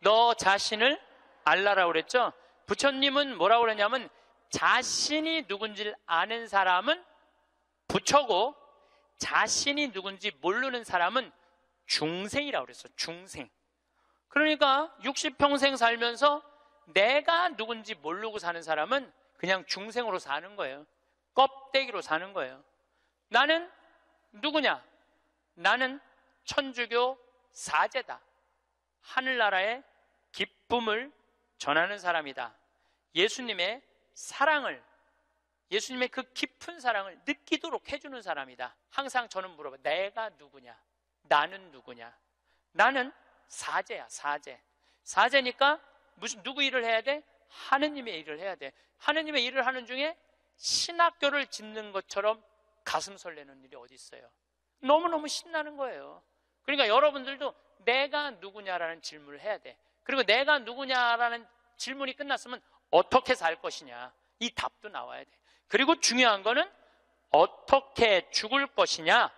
너 자신을 알라라고 그랬죠? 부처님은 뭐라고 그랬냐면 자신이 누군지를 아는 사람은 부처고 자신이 누군지 모르는 사람은 중생이라고 그랬어. 중생. 그러니까 60평생 살면서 내가 누군지 모르고 사는 사람은 그냥 중생으로 사는 거예요. 껍데기로 사는 거예요. 나는 누구냐? 나는 천주교 사제다. 하늘나라의 기쁨을 전하는 사람이다. 예수님의 사랑을, 예수님의 그 깊은 사랑을 느끼도록 해주는 사람이다. 항상 저는 물어봐요. 내가 누구냐? 나는 누구냐? 나는 사제야, 사제. 사제니까 누구 일을 해야 돼? 하느님의 일을 해야 돼. 하느님의 일을 하는 중에 신학교를 짓는 것처럼 가슴 설레는 일이 어디 있어요? 너무너무 신나는 거예요. 그러니까 여러분들도 내가 누구냐라는 질문을 해야 돼. 그리고 내가 누구냐라는 질문이 끝났으면 어떻게 살 것이냐, 이 답도 나와야 돼. 그리고 중요한 거는 어떻게 죽을 것이냐,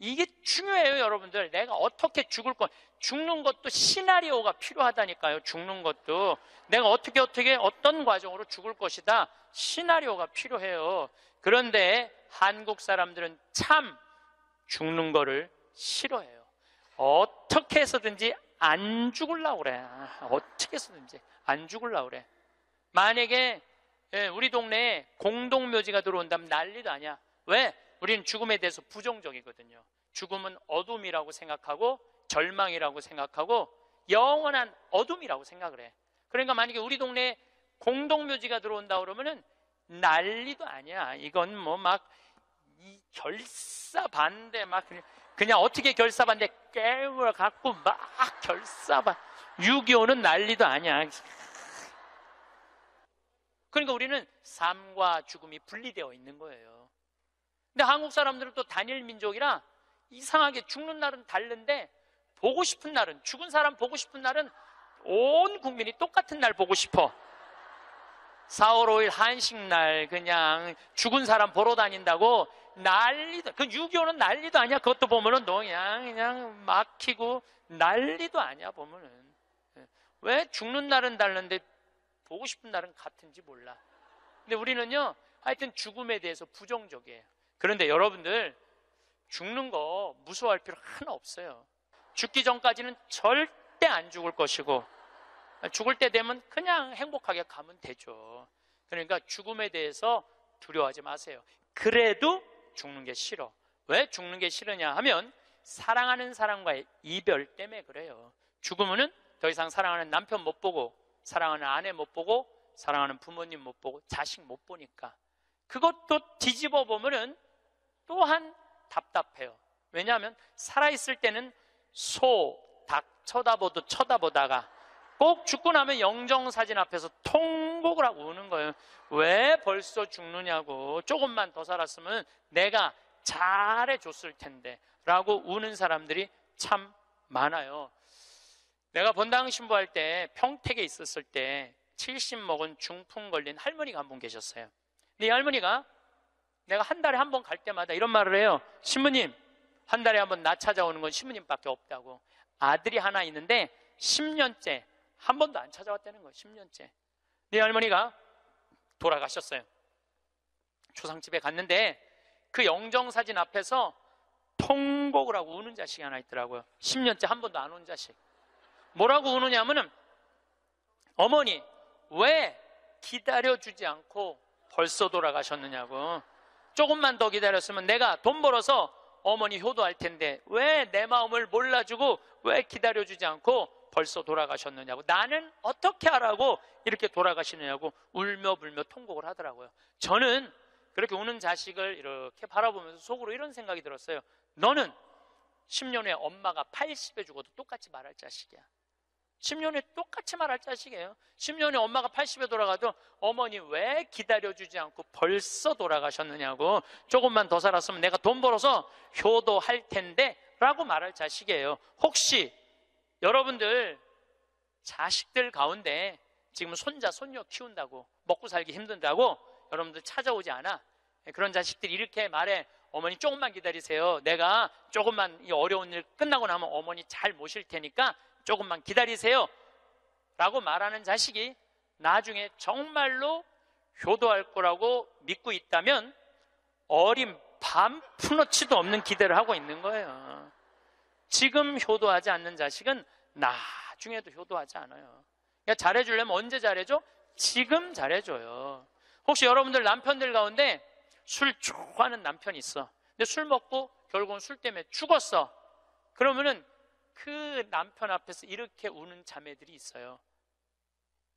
이게 중요해요. 여러분들, 내가 어떻게 죽을 것, 죽는 것도 시나리오가 필요하다니까요. 죽는 것도 내가 어떻게 어떤 과정으로 죽을 것이다, 시나리오가 필요해요. 그런데 한국 사람들은 참 죽는 거를 싫어해요. 어떻게 해서든지 안 죽으려고 그래. 어떻게 해서든지 안 죽으려고 그래. 만약에 우리 동네에 공동묘지가 들어온다면 난리도 아니야. 왜? 우리는 죽음에 대해서 부정적이거든요. 죽음은 어둠이라고 생각하고 절망이라고 생각하고 영원한 어둠이라고 생각을 해. 그러니까 만약에 우리 동네에 공동묘지가 들어온다 그러면은 난리도 아니야. 이건 뭐 막 이 결사 반대 막 그냥 어떻게 결사반대 깨물어 갖고 막 결사반. 6.25는 난리도 아니야. 그러니까 우리는 삶과 죽음이 분리되어 있는 거예요. 근데 한국 사람들은 또 단일 민족이라 이상하게 죽는 날은 다른데 보고 싶은 날은, 죽은 사람 보고 싶은 날은 온 국민이 똑같은 날 보고 싶어. 4월 5일 한식날 그냥 죽은 사람 보러 다닌다고 난리도, 그 6.25는 난리도 아니야. 그것도 보면은 그냥 막히고 난리도 아니야, 보면은. 왜 죽는 날은 다른데 보고 싶은 날은 같은지 몰라. 근데 우리는요, 하여튼 죽음에 대해서 부정적이에요. 그런데 여러분들, 죽는 거 무서워할 필요 하나 없어요. 죽기 전까지는 절대 안 죽을 것이고, 죽을 때 되면 그냥 행복하게 가면 되죠. 그러니까 죽음에 대해서 두려워하지 마세요. 그래도 죽는 게 싫어. 왜 죽는 게 싫으냐 하면 사랑하는 사람과의 이별 때문에 그래요. 죽으면은 더 이상 사랑하는 남편 못 보고, 사랑하는 아내 못 보고, 사랑하는 부모님 못 보고, 자식 못 보니까. 그것도 뒤집어 보면은 또한 답답해요. 왜냐하면 살아있을 때는 소, 닭 쳐다보다가 꼭 죽고 나면 영정사진 앞에서 통곡을 하고 우는 거예요. 왜 벌써 죽느냐고. 조금만 더 살았으면 내가 잘해줬을 텐데 라고 우는 사람들이 참 많아요. 내가 본당 신부할 때 평택에 있었을 때 70 먹은 중풍 걸린 할머니가 한 분 계셨어요. 근데 이 할머니가 내가 한 달에 한 번 갈 때마다 이런 말을 해요. 신부님, 한 달에 한 번 나 찾아오는 건 신부님밖에 없다고. 아들이 하나 있는데 10년째 한 번도 안 찾아왔다는 거예요. 10년째. 네 할머니가 돌아가셨어요. 초상집에 갔는데 그 영정사진 앞에서 통곡을 하고 우는 자식이 하나 있더라고요. 10년째 한 번도 안 온 자식. 뭐라고 우느냐면은, 어머니 왜 기다려주지 않고 벌써 돌아가셨느냐고. 조금만 더 기다렸으면 내가 돈 벌어서 어머니 효도할 텐데 왜 내 마음을 몰라주고 왜 기다려주지 않고 벌써 돌아가셨느냐고. 나는 어떻게 하라고 이렇게 돌아가시느냐고 울며 불며 통곡을 하더라고요. 저는 그렇게 우는 자식을 이렇게 바라보면서 속으로 이런 생각이 들었어요. 너는 10년 후에 엄마가 80에 죽어도 똑같이 말할 자식이야. 10년 후에 똑같이 말할 자식이에요. 10년 후에 엄마가 80에 돌아가도 어머니 왜 기다려주지 않고 벌써 돌아가셨느냐고. 조금만 더 살았으면 내가 돈 벌어서 효도할 텐데 라고 말할 자식이에요. 혹시 여러분들 자식들 가운데 지금 손자 손녀 키운다고 먹고 살기 힘든다고 여러분들 찾아오지 않아? 그런 자식들이 이렇게 말해. 어머니 조금만 기다리세요. 내가 조금만 이 어려운 일 끝나고 나면 어머니 잘 모실 테니까 조금만 기다리세요 라고 말하는 자식이 나중에 정말로 효도할 거라고 믿고 있다면 어린 밤 푸너치도 없는 기대를 하고 있는 거예요. 지금 효도하지 않는 자식은 나중에도 효도하지 않아요. 그러니까 잘해주려면 언제 잘해줘? 지금 잘해줘요. 혹시 여러분들 남편들 가운데 술 좋아하는 남편이 있어. 근데 술 먹고 결국은 술 때문에 죽었어. 그러면은 그 남편 앞에서 이렇게 우는 자매들이 있어요.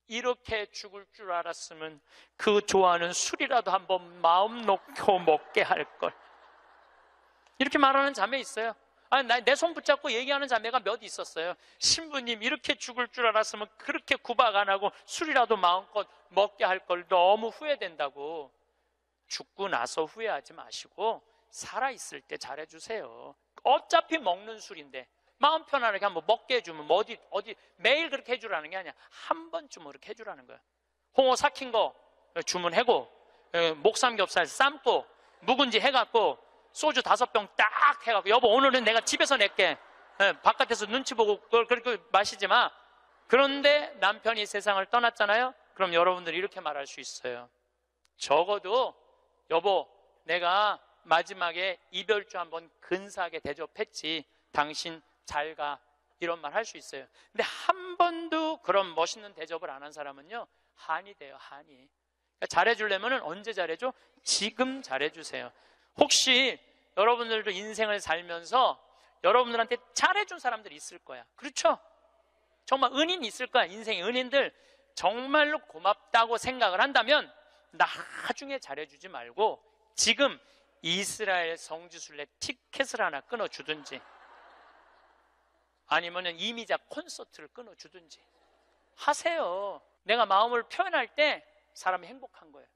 이렇게 죽을 줄 알았으면 그 좋아하는 술이라도 한번 마음 놓고 먹게 할 걸. 이렇게 말하는 자매 있어요. 아니, 내 손 붙잡고 얘기하는 자매가 몇 있었어요. 신부님, 이렇게 죽을 줄 알았으면 그렇게 구박 안 하고 술이라도 마음껏 먹게 할 걸. 너무 후회된다고. 죽고 나서 후회하지 마시고 살아있을 때 잘해주세요. 어차피 먹는 술인데 마음 편안하게 한번 먹게 해주면 뭐 어디 매일 그렇게 해주라는 게 아니야. 한 번쯤 그렇게 해주라는 거야. 홍어 삭힌 거 주문하고, 목삼겹살 삶고, 묵은지 해갖고, 소주 5병 딱 해갖고, 여보 오늘은 내가 집에서 낼게. 바깥에서 눈치 보고 그걸 그렇게 마시지 마. 그런데 남편이 세상을 떠났잖아요. 그럼 여러분들이 이렇게 말할 수 있어요. 적어도 여보, 내가 마지막에 이별주 한번 근사하게 대접했지. 당신 잘 가. 이런 말 할 수 있어요. 근데 한 번도 그런 멋있는 대접을 안 한 사람은요, 한이 돼요. 한이. 그러니까 잘해주려면 언제 잘해줘? 지금 잘해주세요. 혹시 여러분들도 인생을 살면서 여러분들한테 잘해준 사람들이 있을 거야. 그렇죠? 정말 은인 있을 거야. 인생의 은인들. 정말로 고맙다고 생각을 한다면 나중에 잘해주지 말고 지금 이스라엘 성지순례 티켓을 하나 끊어주든지 아니면 이미자 콘서트를 끊어주든지 하세요. 내가 마음을 표현할 때 사람이 행복한 거예요.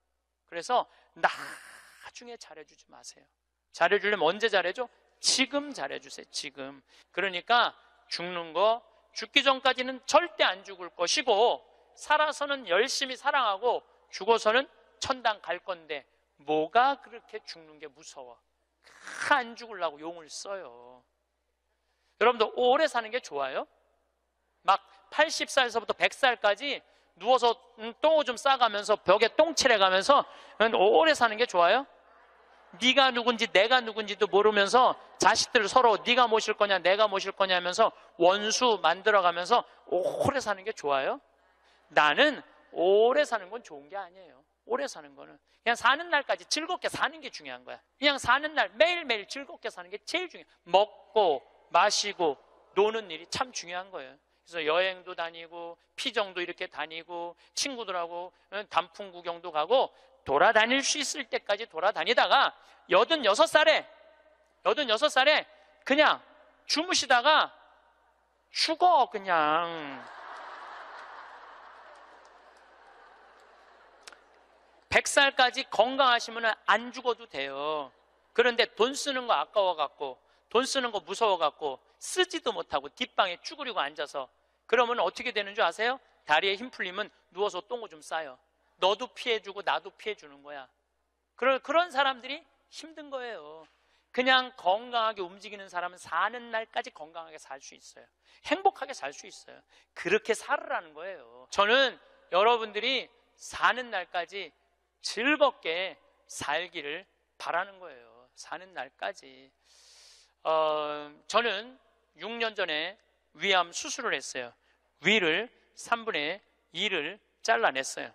그래서 나중에 잘해주지 마세요. 잘해주려면 언제 잘해줘? 지금 잘해주세요. 지금. 그러니까 죽는 거, 죽기 전까지는 절대 안 죽을 것이고 살아서는 열심히 사랑하고 죽어서는 천당 갈 건데 뭐가 그렇게 죽는 게 무서워? 안 죽으려고 용을 써요. 여러분들 오래 사는 게 좋아요? 막 80살서부터 100살까지 누워서 똥오줌 싸가면서 벽에 똥칠해가면서 오래 사는 게 좋아요? 네가 누군지 내가 누군지도 모르면서 자식들 서로 네가 모실 거냐 내가 모실 거냐 하면서 원수 만들어가면서 오래 사는 게 좋아요? 나는 오래 사는 건 좋은 게 아니에요. 오래 사는 거는 그냥 사는 날까지 즐겁게 사는 게 중요한 거야. 그냥 사는 날 매일매일 즐겁게 사는 게 제일 중요해. 먹고 마시고 노는 일이 참 중요한 거예요. 그래서 여행도 다니고 피정도 이렇게 다니고 친구들하고 단풍 구경도 가고 돌아다닐 수 있을 때까지 돌아다니다가 86살에 그냥 주무시다가 죽어. 그냥 100살까지 건강하시면 안 죽어도 돼요. 그런데 돈 쓰는 거 아까워갖고 돈 쓰는 거 무서워갖고 쓰지도 못하고 뒷방에 쭈그리고 앉아서 그러면 어떻게 되는 줄 아세요? 다리에 힘 풀리면 누워서 똥오줌 싸요. 너도 피해주고 나도 피해주는 거야. 그런 사람들이 힘든 거예요. 그냥 건강하게 움직이는 사람은 사는 날까지 건강하게 살 수 있어요. 행복하게 살 수 있어요. 그렇게 살으라는 거예요. 저는 여러분들이 사는 날까지 즐겁게 살기를 바라는 거예요. 사는 날까지. 저는 6년 전에 위암 수술을 했어요. 위를 3분의 2를 잘라냈어요.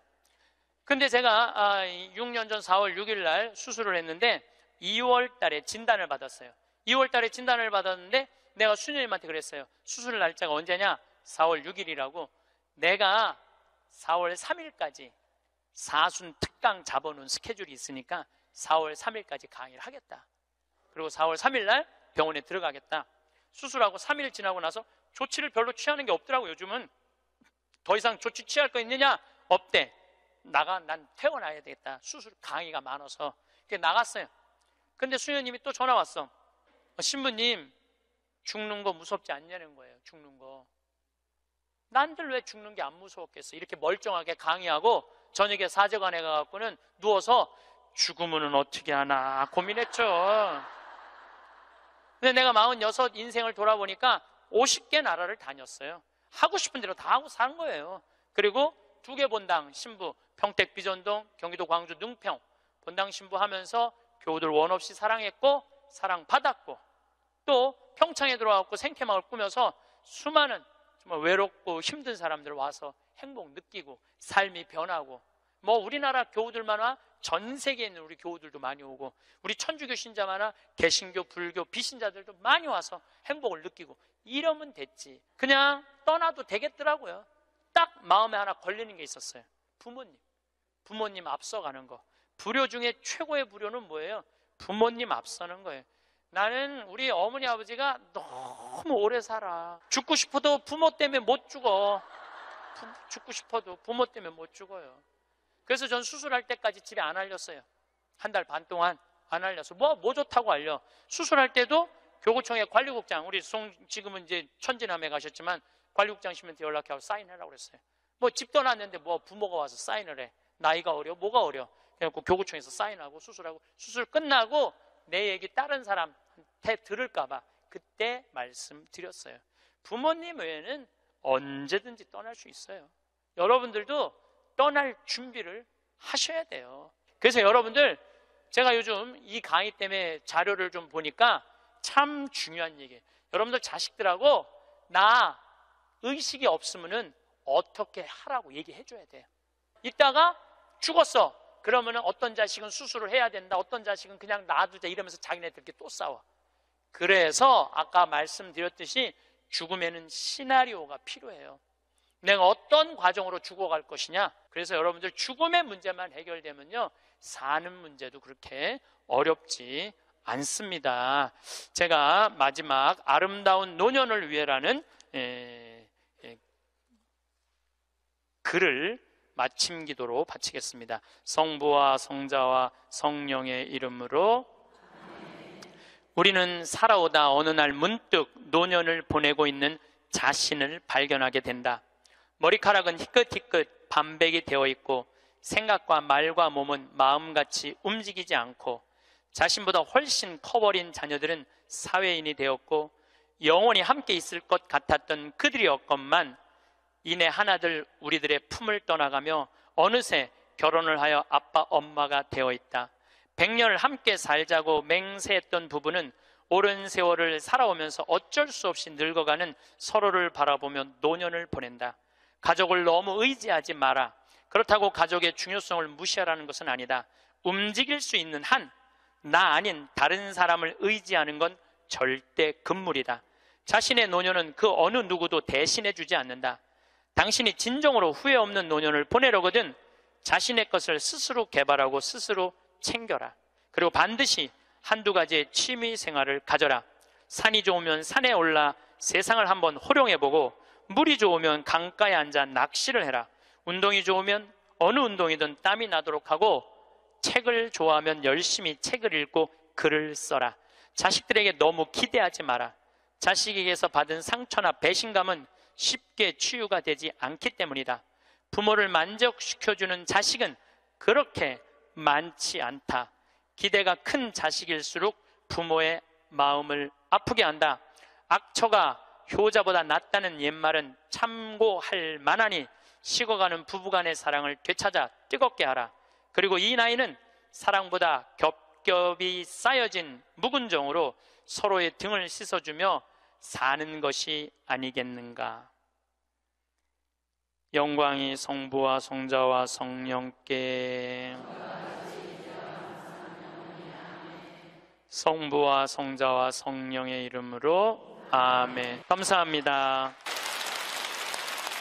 근데 제가 6년 전 4월 6일 날 수술을 했는데 2월 달에 진단을 받았어요. 2월 달에 진단을 받았는데 내가 수녀님한테 그랬어요. 수술 날짜가 언제냐? 4월 6일이라고. 내가 4월 3일까지 사순 특강 잡아놓은 스케줄이 있으니까 4월 3일까지 강의를 하겠다. 그리고 4월 3일 날 병원에 들어가겠다. 수술하고 3일 지나고 나서 조치를 별로 취하는 게 없더라고. 요즘은 더 이상 조치 취할 거 있느냐? 없대. 난 퇴원해야 되겠다. 수술 강의가 많아서. 그래서 나갔어요. 근데 수녀님이 또 전화 왔어. 신부님, 죽는 거 무섭지 않냐는 거예요. 죽는 거. 난들 왜 죽는 게 안 무서웠겠어? 이렇게 멀쩡하게 강의하고 저녁에 사제관에 가갖고는 누워서 죽으면 어떻게 하나 고민했죠. 근데 내가 46 인생을 돌아보니까 50개 나라를 다녔어요. 하고 싶은 대로 다 하고 산 거예요. 그리고 2개 본당 신부, 평택 비전동, 경기도 광주 능평 본당 신부 하면서 교우들 원 없이 사랑했고 사랑받았고, 또 평창에 들어와서 생태마을 꾸며서 수많은 정말 외롭고 힘든 사람들 와서 행복 느끼고 삶이 변하고, 뭐 우리나라 교우들만 전 세계에 있는 우리 교우들도 많이 오고, 우리 천주교 신자만 개신교, 불교, 비신자들도 많이 와서 행복을 느끼고, 이러면 됐지. 그냥 떠나도 되겠더라고요. 딱 마음에 하나 걸리는 게 있었어요. 부모님 앞서가는 거. 불효 중에 최고의 불효는 뭐예요? 부모님 앞서는 거예요. 나는 우리 어머니 아버지가 너무 오래 살아. 죽고 싶어도 부모 때문에 못 죽어. 죽고 싶어도 부모 때문에 못 죽어요. 그래서 전 수술할 때까지 집에 안 알렸어요. 1달 반 동안 안 알려서. 뭐 좋다고 알려. 수술할 때도 교구청의 관리국장, 우리 지금은 이제 천진함에 가셨지만 관리국장님한테 연락해서 사인하라고 그랬어요. 뭐 집 떠났는데 뭐 부모가 와서 사인을 해. 나이가 어려? 뭐가 어려? 그래갖고 교구청에서 사인하고 수술하고, 수술 끝나고 내 얘기 다른 사람한테 들을까봐 그때 말씀드렸어요. 부모님 외에는 언제든지 떠날 수 있어요. 여러분들도 떠날 준비를 하셔야 돼요. 그래서 여러분들, 제가 요즘 이 강의 때문에 자료를 좀 보니까 참 중요한 얘기예요. 여러분들 자식들하고 나 의식이 없으면은 어떻게 하라고 얘기해 줘야 돼요. 이따가 죽었어. 그러면 어떤 자식은 수술을 해야 된다, 어떤 자식은 그냥 놔두자, 이러면서 자기네들끼리 또 싸워. 그래서 아까 말씀드렸듯이 죽음에는 시나리오가 필요해요. 내가 어떤 과정으로 죽어갈 것이냐. 그래서 여러분들 죽음의 문제만 해결되면요, 사는 문제도 그렇게 어렵지 않습니다. 제가 마지막 아름다운 노년을 위해라는 글을 마침 기도로 바치겠습니다. 성부와 성자와 성령의 이름으로. 우리는 살아오다 어느 날 문득 노년을 보내고 있는 자신을 발견하게 된다. 머리카락은 희끗희끗 반백이 되어 있고 생각과 말과 몸은 마음같이 움직이지 않고 자신보다 훨씬 커버린 자녀들은 사회인이 되었고 영원히 함께 있을 것 같았던 그들이었건만 이내 하나둘 우리들의 품을 떠나가며 어느새 결혼을 하여 아빠 엄마가 되어 있다. 100년을 함께 살자고 맹세했던 부부는 오랜 세월을 살아오면서 어쩔 수 없이 늙어가는 서로를 바라보며 노년을 보낸다. 가족을 너무 의지하지 마라. 그렇다고 가족의 중요성을 무시하라는 것은 아니다. 움직일 수 있는 한 나 아닌 다른 사람을 의지하는 건 절대 금물이다. 자신의 노년은 그 어느 누구도 대신해 주지 않는다. 당신이 진정으로 후회 없는 노년을 보내려거든 자신의 것을 스스로 개발하고 스스로 챙겨라. 그리고 반드시 한두 가지의 취미 생활을 가져라. 산이 좋으면 산에 올라 세상을 한번 호령해보고, 물이 좋으면 강가에 앉아 낚시를 해라. 운동이 좋으면 어느 운동이든 땀이 나도록 하고, 책을 좋아하면 열심히 책을 읽고 글을 써라. 자식들에게 너무 기대하지 마라. 자식에게서 받은 상처나 배신감은 쉽게 치유가 되지 않기 때문이다. 부모를 만족시켜주는 자식은 그렇게 많지 않다. 기대가 큰 자식일수록 부모의 마음을 아프게 한다. 악처가 효자보다 낫다는 옛말은 참고할 만하니 식어가는 부부간의 사랑을 되찾아 뜨겁게 하라. 그리고 이 나이는 사랑보다 겹겹이 쌓여진 묵은 정으로 서로의 등을 씻어주며 사는 것이 아니겠는가. 영광이 성부와 성자와 성령께. 성부와 성자와 성령의 이름으로 아멘. 감사합니다.